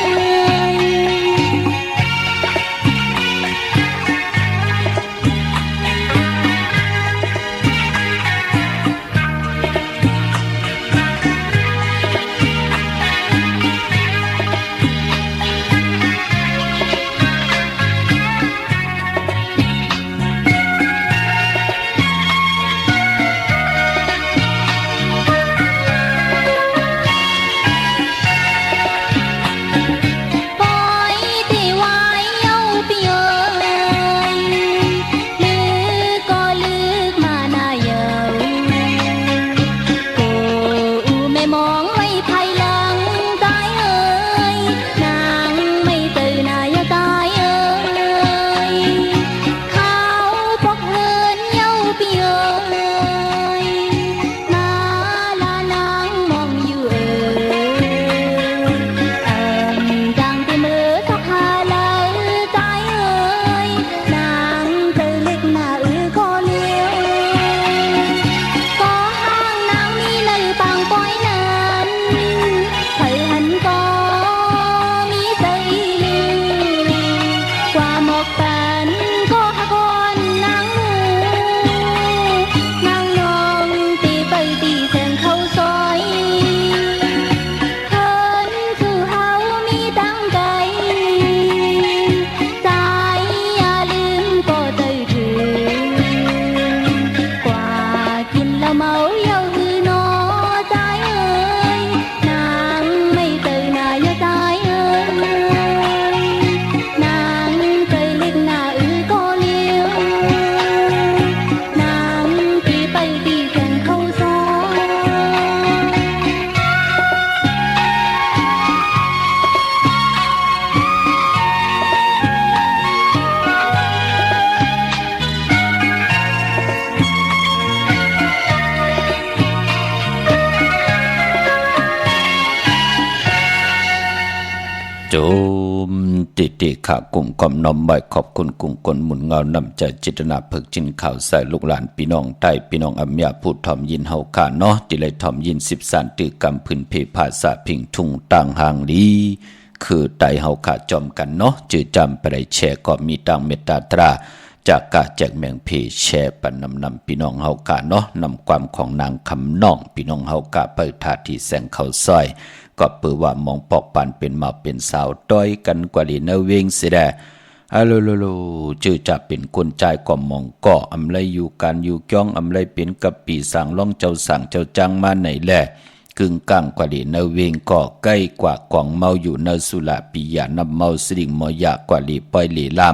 B: โจมติขากลุ่มกอมน้อมใบขอบคุณกลุ่มกลหมุนเงานำใจจิตนาเพิกจินข่าวใส่ลูกหลานพี่น้องใต้พี่น้องอัมยาพูดถ่อมยินเฮาขาเนาะติเลยถ่อมยิน13ตือกำพื้นเพภาษาพิงทุ่งต่างห่างลีคือไตเฮาขาจอมกันเนาะจื้อจำไปได้แชร์ก็มีตังเมตตาตราจากกาแจกแมงเพแชร์ปันนำพี่น้องเฮากะเนาะนำความของนางคำน้องพี่น้องเฮากะเปิดทาที่แสงเขาซอยก็เปื่อว่ามองปอกปันเป็นมาเป็นสาวต้อยกันกว่าลีเนเวงเสียแดฮัลโหลจื้อจะเป็นคนใจก็มองก็อำไรอยู่การอยู่จ้องอำไรเป็นกับปีสั่งล่องเจ้าสั่งเจ้าจังมาไหนแลกึ่งกลางกว่าลีเนเวงก็ใกล้กว่ากองเมาอยู่เนสุลาปิยานำเมาสดิ่งมอยากกว่าลีปอยลีลา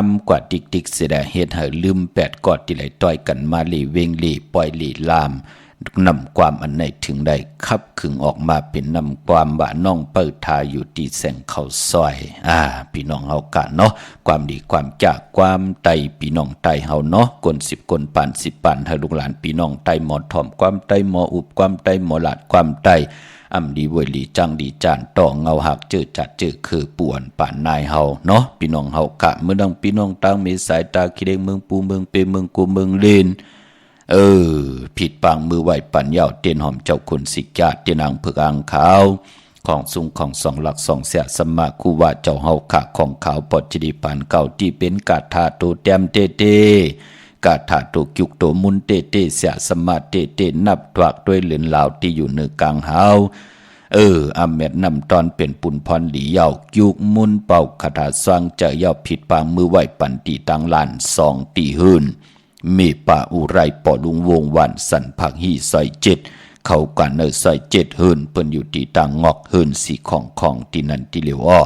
B: มกว่าดิกเสียแดเฮ็ดให้ลืม8กอดที่ไหลต่อยกันมาลีเวงลีปอยลีลามนำความอันไหนถึงได้คับขึงออกมาเป็นนำความว่าน้องเปิดทาอยู่ที่แสงเขาซอยพี่น้องเฮากะเนาะความดีความจากความไตพี่น้องไตเฮาเนาะกล10กลปาน10ปานให้ลูกหลานพี่น้องไตหมอถ่อมความไตหมออุบความไตหมอหลาดความไตอำดีเวยลีจังดีจานต่อเงาหักเจอจัดเจอคือป่วนป่านนายเฮาเนาะพี่น้องเฮากะเมื่อดังพี่น้องต่างมีสายตาคิดเองเมืองปูเมืองเปเมืองกูเมืองเลนผิดปังมือไหวปันยาวเตียนหอมเจ้าคุณสิกาเตียนางเผือกอ่างขาวของสูงของสองหลักสองเสียสมาคูว่าเจ้าเฮาขะของขาวปอดจดีปานเก่าที่เป็นกาถาโตเต็มเตกาถาโตกิกโตมุนเตเสียสมาเตนับตวักด้วยเหลือนลาวที่อยู่เหนือกลางเฮาอาเม็ดนำตอนเป็นปุ่นพรหลีเยายุกมุนเป่าคาถาสร้างจะเยาผิดปางมือไหวปันตีตังลาน2ตีหืนมีป่าอุไรปอลุงวงวันสันผักหีซอย7เขากันเนอซอย7หืนเปิ้นอยู่ที่ตังงอกหืนสีของที่นันที่เหลียวอ้อ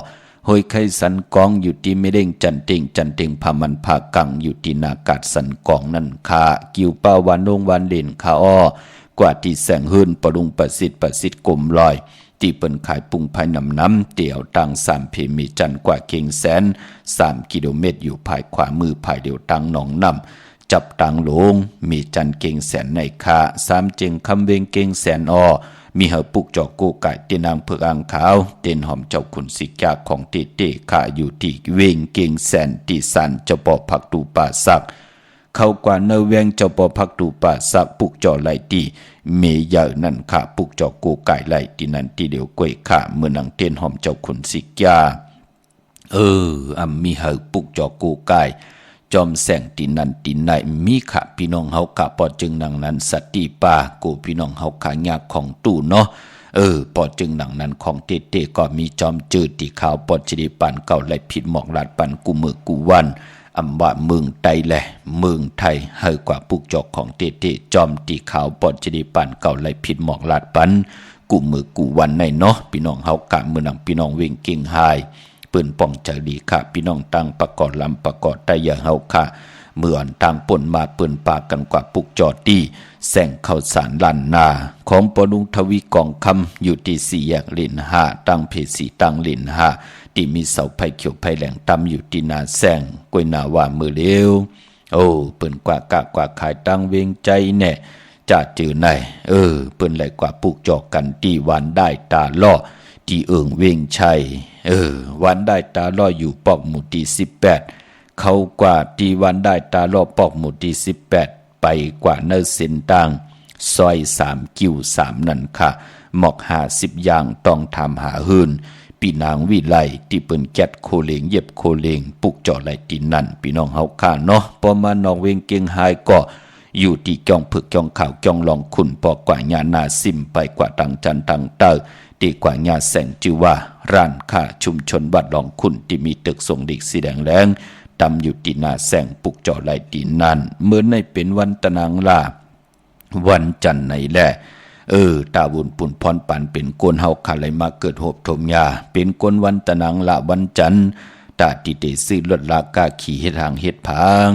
B: ห้อยไข่สันกองอยู่ที่ไม่เด้งจันเต็งพามันพากังอยู่ที่นากาศสันกองนั่นคากิวป้าวานงวันเล่นคาอ้อกว่าที่แสงหืนปรุงประสิทธิ์กลมลอยที่เปิ้นขายปุงภายน้ำเตี่ยวตัง3เพมีจันกว่าเก่งแสน3กิโลเมตรอยู่ภายขวามือภายเดียวตังหนองน้ำจับตังหลงมีจันเก่งแสนในคา3เจงคำเวงเก่งแสนมีเหอปุกจอกโกไก่เตนางเผือกอ่างขาวเตนหอมเจ้าขุนสิกาของเตขาอยู่ที่เวงเก่งแสนที่สันเจ้าปอผักตูป่าสักเข้ากว่าเนเวงเจ้าปอพักตูป่าสักปุกจ่อไหลตี เมเยอนั่นค่ะปุกจอกกูไก่ไหลที่นั่นที่เดียวกวยค่ะเมื่อนังเต้นหอมเจ้าขุนสิกยามีเหอปุกจอกกูไก่จอมแสงตีนันตีไหนมีขะพี่น้องเฮากะปอจึงนังนั้นสติปากูพี่น้องเฮาขายากของตู้เนาะปอจึงนังนั้นของเตก็มีจอมจืดที่ขาวปอจิริปันเก่าและผิดหมอกลาดปันกูมือกูวันอำว่าเมืองไทยแหละเมืองไทยเฮากว่าปุกจอกของเตจอมที่ขาวปอจิริปันเก่าและผิดหมอกลาดปันกูมือกูวันในเนาะพี่น้องเฮากะมือนังพี่น้องเวงเก่งหายปืนป้องใจดีค่ะพี่น้องตั้งประกอบลำประกอบได้อย่างเฮาค่ะเมื่ออันต่างป่นมาปืนปากกันกว่าปุกจอดดีแสงเข้าสารลันนาของปนุงทวีกองคำอยู่ที่สี่แยกลินหาตั้งเพสีตั้งลินหาที่มีเสาไผ่เขียวไผ่แหลงตำอยู่ที่นาแสงกวยนาว่ามือเลี้ยวเปิ้นกว่ากะกว่าขายตั้งเวงใจแน่จะจือไหนเปิ้นไหลกว่าปุกจอกกันที่วันได้ตาล่อที่เวงชัยวันได้ตาล่ออยู่ปอกหมู่ที่18เขากว่าที่วันได้ตาล่อปอกหมู่ที่18ไปกว่าเนินเส้นต่างซอย3กิ้ว3นั่นค่ะหมอก50อย่างต้องทำหาหืนปีนางวิไลที่เปิ้นแก๊ดโคเลงเย็บโคเลงปุกจอไหลตินนั่นพี่น้องเฮาค่ะเนาะพอมานองเวงเกียงหายก็อยู่ที่จ้องผึกจ้องข่าวจ้องลองขุนปอกกว่าญานาซิมไปกว่าตังจันตังเตอดีกว่าญาแสงจือว่าร้านค้าชุมชนบ้านหลองขุนที่มีตึกส่งเด็กสีแดงแรงตำอยู่ที่นาแสงปุกจอไหลตินนั่นเหมือนในเป็นวันตะนางลาวันจันทร์ในแหละตาวุนปุ่นพรปันเป็นกวนเฮาคาไหลมาเกิดโหบถมยาเป็นกวนวันตะนางละวันจันทร์ตาติเตซื้อลดลากาขี่เฮ็ดหางเฮ็ดผาง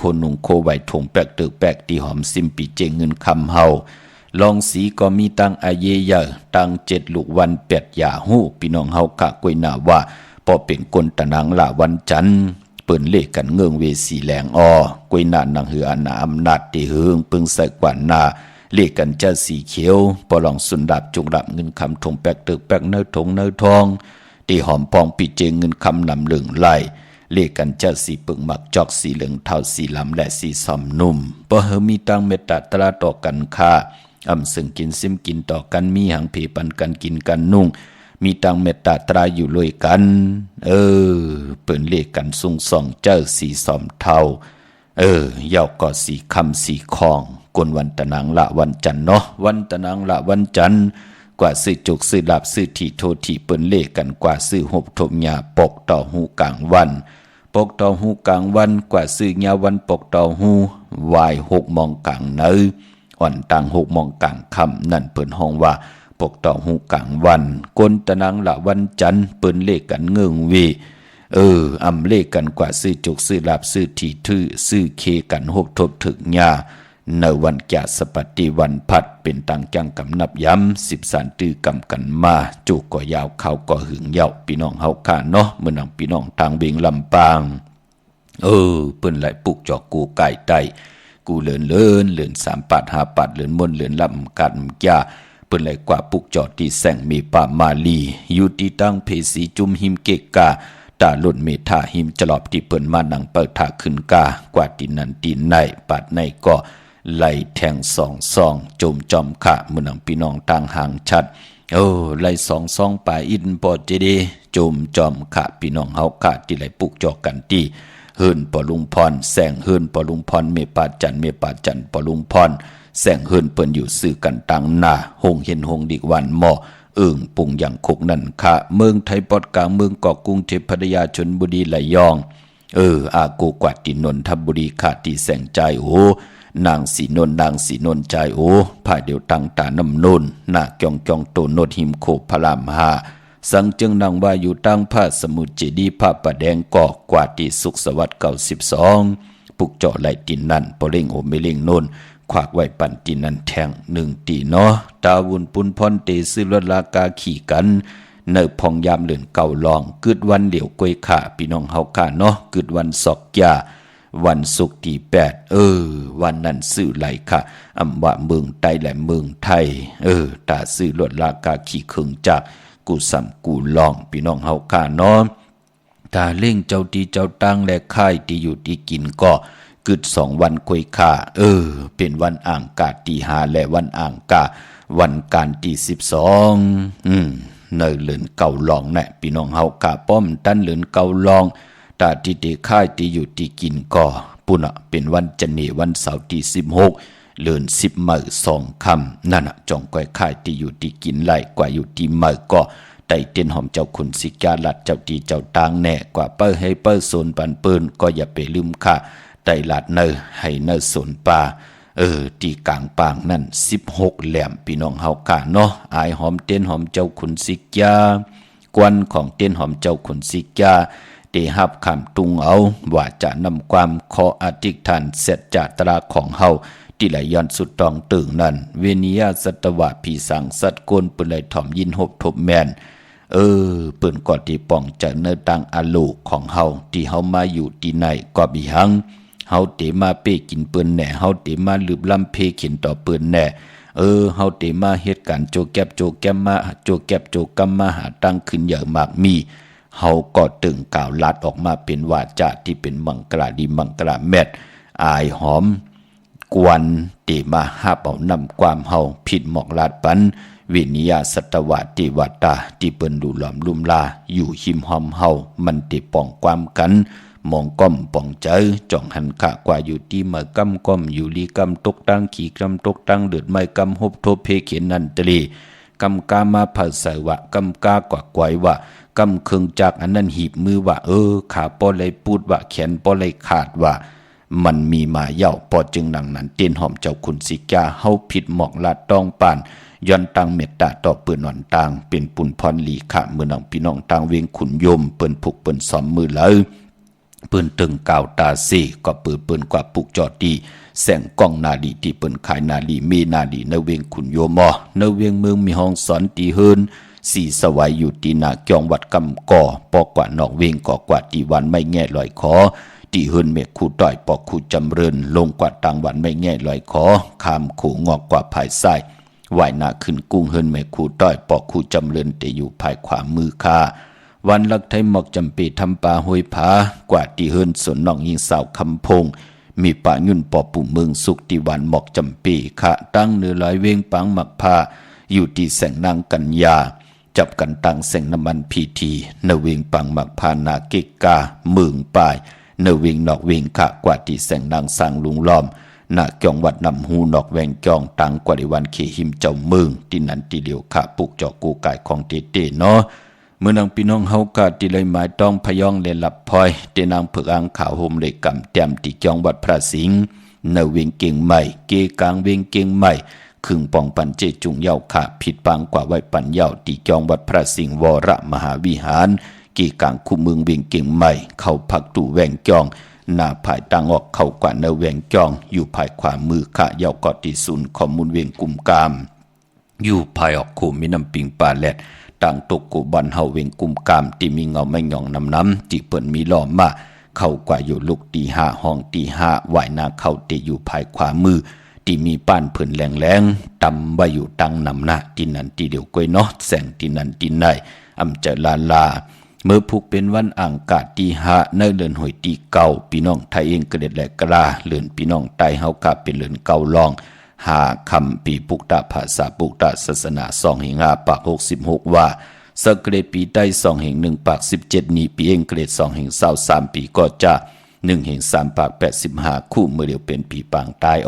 B: คนนุ่งโคไว้ถงแปกตึกแปกตีหอมซิมปีเจงเงินคำเฮาลองสีก็มีตังอาเยเยอะตัง7ลูกวัน8อย่าฮู้พี่น้องเฮากะกวยนาว่าพอเป็นกวนตะนางละวันจันทร์เปิ้นเลขกันเงืองเวสีแหลงกวยนานังเหือนาอำนาจที่เฮืองปึงใส่กว่านาเรียกกันเจ้าสีเขียวปอลองสุนดับจุงดับเงินคำถงแปกตึกแปกเนื้อถงเนื้อทองตีหอมปองปีเจงเงินคำลำเหลืองไหลเรียกกันเจ้าสีปึงหมักจอกสีเหลืองเทาสีลำและสีซอมนุ่มปอเฮมีตังเมตตาตราต่อกันค่าซึ่งกินซิมกินต่อกันมีหังเพปันกันกินกันนุ่งมีตังเมตตาตราอยู่เลยกันเปิ่นเรียกกันซุงส่องเจ้าสีซอมเทาเยาก็สีคำสีคองกวนวันตะนางละวันจันเนาะวันตะนางละวันจันกว่าซื้อจุกซื้อลาบซื้อที่โทที่เปิ้นเลขกันกว่าซื้อหบทมยาปกต่อหูกลางวันปกต่อหูกลางวันกว่าซื้อยาวันปกต่อหูวาย6 โมงกลางเนออ่อนต่าง6 โมงกลางค่ำนั่นเปิ้นห้องว่าปกต่อหูกลางวันกวนตะนางละวันจันเปิ้นเลขกันเงืองวีเลขกันกว่าซื้อจุกซื้อลาบซื้อที่ทื่อซื้อเคกันหบทบถึกยาในวันแก่สปฏิวันพัดเป็นตังจังกำนับย้ำ13ตื้อกำกันมาจุกก็ยาวเขาก็หึงเยาพี่น้องเฮาค่ะเนาะเมื่อนังพี่น้องทางเบงลำปางเปิ้นไหลปลูกจอกกูไก่ไตกูเลื่อน3 ปัด5 ปัดเลื่อนมนเลื่อนลำกันยาเปิ้นไหลกว่าปลูกจอดที่แสงมีป่ามาลีอยู่ที่ตั้งเพสีจุมหิมเกกาตาลุ่นเมธาหิมจลอบที่เปิ้นมานังเปิดทาขึ้นกากว่าที่นั่นที่ไหนปัดในก็ไล่แทง2 จมจอมขะมือนังพี่น้องต่างห่างชัดไล่2 ป่าอินปอเจเดจมจอมขะพี่น้องเฮาขะที่ไหลปุกจอกกันที่เฮินปอลุงพรแสงเฮินปอลุงพรเมปาจันปอลุงพรแสงเฮินเปิ้นอยู่ซื้อกันต่างหน้าหงเห็นหงดิกวันหม้อปุ่งอย่างคกนั่นค่ะเมืองไทยปอดกลางเมืองเกาะกรุงเทพพัทยาชลบุรีไหลยองอากูกวาดที่นนทบุรีขาดที่แสงใจนางสีนนใจผาเดียวตังตาน้ำนนหน้าจองโตโนดหิมโคพลามหาสังจึงนางว่าอยู่ตั้งผ้าสมุทรเจดีผ้าประแดงก่อกว่าที่สุขสวัสดิ์92ปุกเจาะไหลตินนั่นปอเล่งเมเล่งนนขวากไว้ปันตินันแทง1 ตีเนาะตาวุนปุนพรเตซื้อรถลากาขี่กันเนิบพองยามเลื่อนเก่าลองกึดวันเหลียวกวยขาพี่น้องเฮาค่ะเนาะกึดวันศอกยาวันศุกร์ที่8วันนั้นซื้อไหลค่ะว่าเมืองไทยและเมืองไทยตาซื้อรถลากาขี่เครื่องจากกูซ้ำกูลองพี่น้องเฮาค่ะเนาะตาเล่งเจ้าที่เจ้าตั้งและค่ายที่อยู่ที่กินก็ กึด2 วันคุยค่าเป็นวันอ่างกาที่5และวันอ่างกาวันการที่12ในเลือนเก่าลองแน่พี่น้องเฮากะป้อมตั้นเลือนเก่าลองตาที่เตค่ายที่อยู่ที่กินก่อปุ่นเป็นวันจันทร์วันเสาร์ที่16เลือน10มื้อ2ค่ำนั่นจ่องก้อยค่ายที่อยู่ที่กินไล่กว่าอยู่ที่มื้อก็ไต่เตียนหอมเจ้าคุณสิกาลัดเจ้าที่เจ้าตางแน่กว่าเปิ้ให้เปิ้โซนปันปืนก็อย่าไปลืมค่าไต่ลัดเนอให้เนอโซนป่าที่กลางปางนั่น16แหลมพี่น้องเฮากะเนาะอายหอมเต้นหอมเจ้าขุนสิกากวนของเต้นหอมเจ้าขุนสิกาได้รับคำตุงเอาว่าจะนำความขออธิษฐานเสร็จจาตราของเฮาที่ไหลย้อนสุดตองตึงนั้นเวนิยาสัตวะผีสังสัตว์โกนปืนไหลถ่อมยินหบทบแมนปืนกอดที่ป้องจากเนื้อตังอาลูของเฮาที่เฮามาอยู่ที่ไหนก็บีหังเฮาเตมาเป้กินปืนแหน่เฮาเตมาลืบลำเพเข็นต่อปืนแหน่เฮาเตมาเหตุการณ์โจแก็บโจแกมมาโจแก็บโจกัมมาหาตั้งขึ้นอย่างมากมีเฮาก็ตึงกล่าวลัดออกมาเป็นวาจาที่เป็นมังกราดีมังกราแมดอายหอมกวนเตมาหาเป่านำความเฮาผิดหมอกลาดปันวินิยาสัตวะติวัตตาที่เปิ้นดูหลอมลุ่มลาอยู่หิมหอมเฮามันติป้องความกันมองก้มป่องเจอจ่องหันขะกว่าอยู่ที่เมื่อกำก้มอยู่ลีกำตกตั้งขี่กำตกตั้งเดือดไม่กำหบโทเพเขียนนันตรีกำกามาผัดใส่วะกำกากว่ากวยวะกำเคืองจากอันนั้นหีบมือว่าขาป้อเลยปูดว่าแขนป้อเลยขาดว่ามันมีมาเย่าปอจึงหนังนั้นเตียนหอมเจ้าคุณสิกาเฮาผิดหมอกลาดต้องปานย้อนตังเมตตาต่อเปื่นหนอนตางเป็นปุ่นพรลีขะเมื่อนังพี่น้องตางเวงขุนยมเปิ้นผูกเปิ้นซ้อมมือเลยเปิ้นตึงกาวตาซีก็เปิ้นกว่าปุกจอดดีแสงกล้องนาลีที่เปิ้นขายนาลีมีนาลีในเวงขุนโยมอในเวงเมืองมีห้องสอนตีเฮินสีสวัยอยู่ตีนาเกียงวัดกำก่อปอกว่านอกเวงก่อกว่าตีวันไม่แง่ลอยคอตีเฮินเมฆคู่ต่อยปอกคู่จำเริญลงกว่าต่างวันไม่แง่ลอยคอคามขู่งอกกว่าภายซ้ายว่ายหน้าขึ้นกุ้งเฮินเมฆคู่ต่อยปอกคู่จำเริญแต่อยู่ภายขวามือคาวันลักไทยหมอกจำปีทำปาห้วยผากว่าตีเฮินสวนน้องยิงสาวคำพงมีป่ายุ่นปอปุ่มเมืองสุกตีวันหมอกจำปีขะตั้งเนื้อลอยเวงปังหมักพาอยู่ที่แสงนางกัญญาจับกันตั้งแสงน้ำมันพีทีเนเวงปังหมักพานาเกกาเมืองปายเนเวงนอกเวงขะกว่าที่แสงนางสร้างลุงล้อมณเกียงวัดนำหูนอกแวงจองตังกว่าในวันเขหิมเจ้าเมืองที่นั้นที่เดียวขะปุกจอกกูกายของเตเนาะเมื่อนางพี่น้องเฮากะที่เลยหมายต้องพยองเลหลับพลอยเตนางเผือกอ่างขาวห่มเลยกำเต็มที่จองวัดพระสิงห์เนเวงเก่งใหม่เกกลางเวงเก่งใหม่ครึ่งปองปันเจจุงเย้าขาผิดปังกว่าไว้ปันเย้าที่จองวัดพระสิงห์วรมหาวิหารกีกลางคู่เมืองเวียงเก่งใหม่เข้าพักตู่แวงจองหน้าภายต่างออกเข้ากว่าเนแวงจองอยู่ภายขวามือขะเย้ากอดที่ศูนย์ข้อมูลเวียงกุมกามอยู่ภายออกคู่มีน้ำปิงปลาแลดต่างตกกูบันเฮาเวงกุมกามที่มีเงาไม่หย่องน้ำที่เปิ้นมีล้อมมาเข้ากว่าอยู่ลูกตีห้าห้องตีห้าไหวนาเข้าตีอยู่ภายขวามือที่มีป้านเพิ่นแหลงตำไว้อยู่ตั้งนำหน้าที่นั่นที่เดียวก้อยเนาะแสงที่นั่นที่ไหนอำเจลาเมื่อผูกเป็นวันอ่างกาตีห้าในเดือนหอยตีเก่าพี่น้องไทยเองกระเด็ดแหลกกราเลือนพี่น้องไตเฮากาเป็นเลือนเก่าลองหาคำปีปุกตาภาษาปุกตาศาสนา2 ปาก66ว่าสเกรดปีใต้2 1 ปาก17นี้ปีเองเกรด2 23ปีก็จะ1 3 ปาก85คู่เมื่อเดียวเป็นปีปางตาย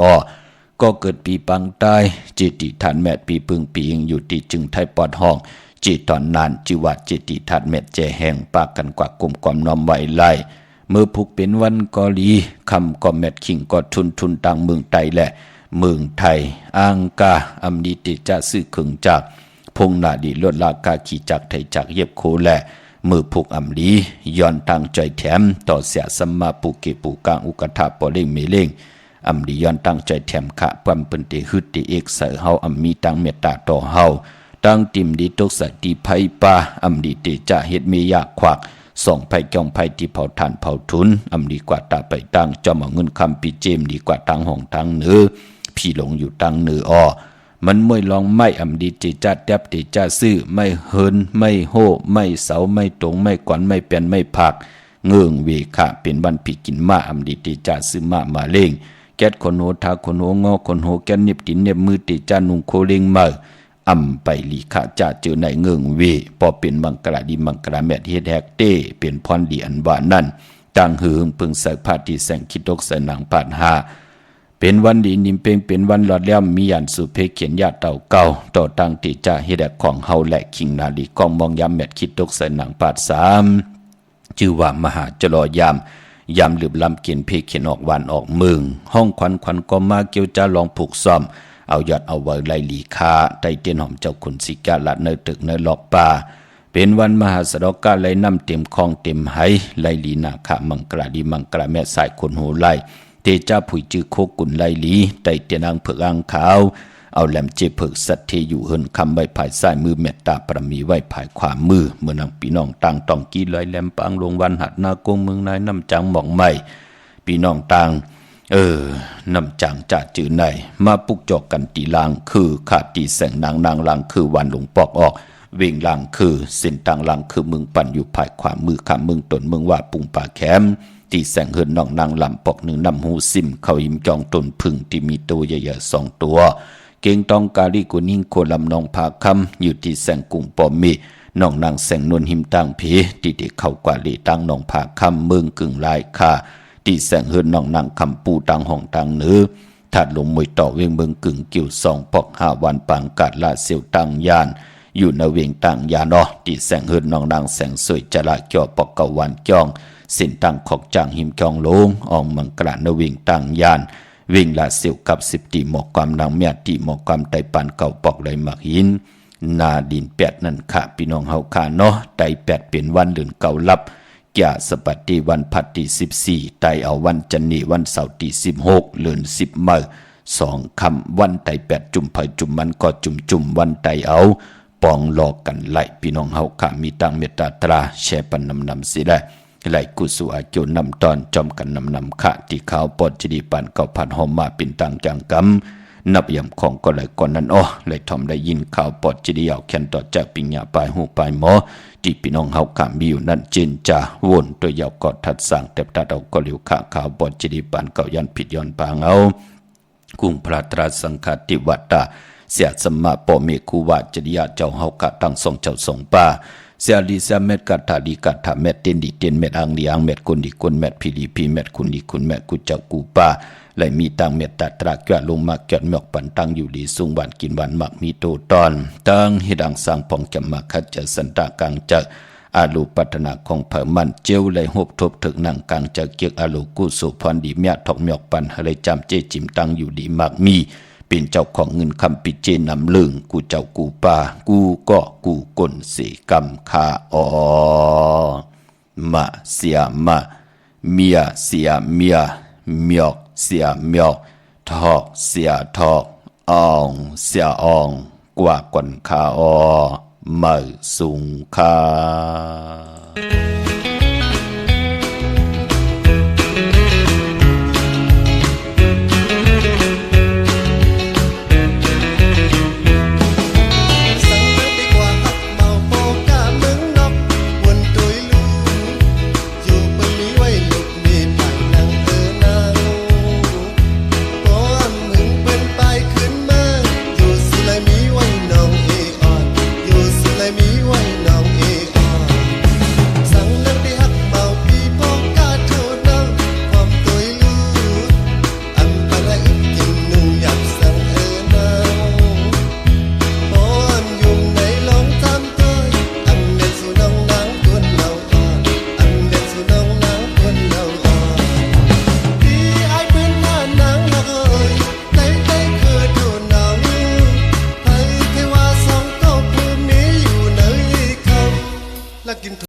B: ก็เกิดปีปังตายจิติฐานแมดปีปึงปีเองอยู่ที่จึงไทยปอดห้องจิตตอนนานจิวัดจิติฐานแมดแจแห่งปากกันกว่ากลมความน้อมไว้ไล่เมื่อผูกเป็นวันกอลีคำก็แมดขิงก็ทุนต่างเมืองไทยและเมืองไทยอังกาอำนิติจะซื้อขึงจากพงนาดีลดราคาขี่จักไทยจากเย็บโคแลมือผูกอำลีย้อนตั้งใจแถมต่อเสียสัมมาปุเกปุกางอุกถาปอเล่งเมเล่งอำลีย้อนตั้งใจแถมขะปั๊มเปิ้นเตฮึดเตเอกเสเฮาอำมีตั้งเมตตาต่อเฮาตั้งติมดีตกสติไผปาอำลีเตจะเฮ็ดเมยากขวักส่องไผจองไผที่เผาถ่านเผาทุนอำดีกว่าตาไปตั้งจอมเอาเงินคำปีเจมดีกว่าตั้งห้องตั้งเนื้อพี่หลงอยู่ตั้งเนื้อมันมวยลองไม่อำดีเจจัดแดบเจจัดซื้อไม่เฮินไม่โหไม่เสาไม่ตรงไม่กวนไม่เป็นไม่ผัก เงื่งเวคะเป็นวันผิกินมาอำดิติจาซึมาเล่งแก๊ดคนโหทาคนโหงอคนโหแก๊ดเน็บตินเน็บมือติจานุงโคเล่งมาอำไปลีขะจะเจอในเงื่งเวพอเป็นมังกรดีมังกรแมทเฮ็ดแฮกเต้เป็นพรดีอันว่านั่นต่างหืงพึงใส่ผ้าที่แสงคิดตกใส่หนังผ่านหาเป็นวันดีนิมเปงเป็นวันหลอดแล้วมียันสุเพเขียนญาติเต่าเก่าต่อตั้งติจาเฮ็ดแฮกของเฮาและคิงนาลีกองมองยามแมทคิดตกใส่หนังผ่าน3ชื่อว่ามหาจรอยามหลืบลำเขียนเพเขียนออกวันออกเมืองห้องควันก็มาเกี่ยวจะลองผูกซ่อมเอายอดเอาไว้ไล่ลีคาไตเตียนหอมเจ้าขุนสิกาละเนตึกเนหลอกป่าเป็นวันมหาสดกาไล่น้ำเต็มคลองเต็มไหไล่ลีนาคามังกราดีมังกราแม่สายคนหูไล่เตจ้าผุยจือโคกุนไล่ลีไตเตียนอังเผือกอังขาวเอาแหลมเจเผือกสัตเทอยู่เฮินคำไว้ภายซ้ายมือเมตตาประมีไว้ภายขวามือเมื่อนางพี่น้องต่างต้องกีลอยแหลมปังลงวันหัดนาโกงเมืองนายน้ำจังหม่องใหม่พี่น้องต่างน้ำจางจ่าจือในมาปุกจอกกันตีลางคือขาดตีแสงนางลางคือวันหลงปอกออกเว่งลางคือเส้นต่างลางคือมึงปั่นอยู่ภายขวามือขามึงตนมึงว่าปุงป่าแคมตีแสงเฮินน้องนางลำปอกหนึ่งนำหูซิมเขาหิมจองตนพึ่งที่มีตัวใหญ่ๆ2 ตัวเก่งตองกาลีกุนิ่งโคลำนองผาคำอยู่ที่แสงกุ้งปอมีน้องนางแสงนวลหิมตั้งผีที่เด็กเขากว่าลีตั้งนองผาคำเมืองกึ่งลายคาตีแสงเฮินน้องนางคำปูตังห้องตังเนื้อถัดลงมวยต่อเวียงเมืองกึ่งกิ่ว2 ปอก5 วันปังกาดลาเสียวตังยานอยู่ในเวียงตังยานตีแสงเฮินน้องนางแสงสวยจระจ่อปอกเกาวันจ้องเส้นตังขอกจางหิมจองลงอองมังกระในเวียงตังยานวิ่งลาเสียวกับ10 ตีหมอกความนางเมียตีหมอกความไตปันเก่าปอกเลยหมักหินนาดิน8นั่นค่ะพี่น้องเฮาค่ะไต8เป็นวันเดือนเก่าลับแก่สปัตติวันพัดที่14ไตเอาวันจันนีวันเสาร์ที่16เดือน10มื้อ2 ค่ำวันไต8จุ่มไผจุ่มมันก็จุ่มวันไตเอาปองหลอกกันไหลพี่น้องเฮาค่ะมีตังเมตตาตราแชร์ปันนำสิได้ไหลกุสุอาโจนำตอนจอมกันนำค่ะที่ขาวปอดจดีปันเก่าพันหอมมาเป็นตังจังกำนับยำของก็ไหลก่อนนั้นไหลทอมได้ยินข่าวปอดจดีเอาแขนต่อจากปิญญาปลายหูปลายหมอที่พี่น้องเฮาขามมีอยู่นั่นเจนจ่าวนตัวยาวกอดทัดสั่งแต่ตัดเอาก็เหลียวข่าวปอดจดีปันเก่ายันผิดย้อนปางเอากุ้งพระตราสังฆติวัตตาเสียสมมาปอเมคูวาจดียาเจ้าเฮากะตั้งทรงเจ้าทรงป่าเสียดีเสียเม็ดกัดถาดีกัดถาเม็ดเต็นดีเต็นเม็ดอังดีอังเม็ดคนดีคนเม็ดพีดีพีเม็ดคุณดีคุณเม็ดกูเจ้ากูป่าและมีตังเม็ดตัดตรากะลงมาเกิดหมอกปันตังอยู่ดีสูงหวานกินหวานหมักมีโตตอนตังให้ดังสร้างปองจำมาคัดจะสันตากลางจะอาลูปัฒนาของเผมันเจียวเลยหบทบถึกนางกลางจะเกียกอาลูกูสุพรดีเมียทอกหมอกปันเลยจำเจจิมตังอยู่ดีหมักมีเป็นเจ้าของเงินคำปิเจนำลึงกูเจ้ากูป่ากูก็กูกลเสกำคามาเสียมาเมียเสียเมียเมียกเสียเมียกทอกเสียทอกอ่องเสียอ่องกว่ากวนคามาสุงคา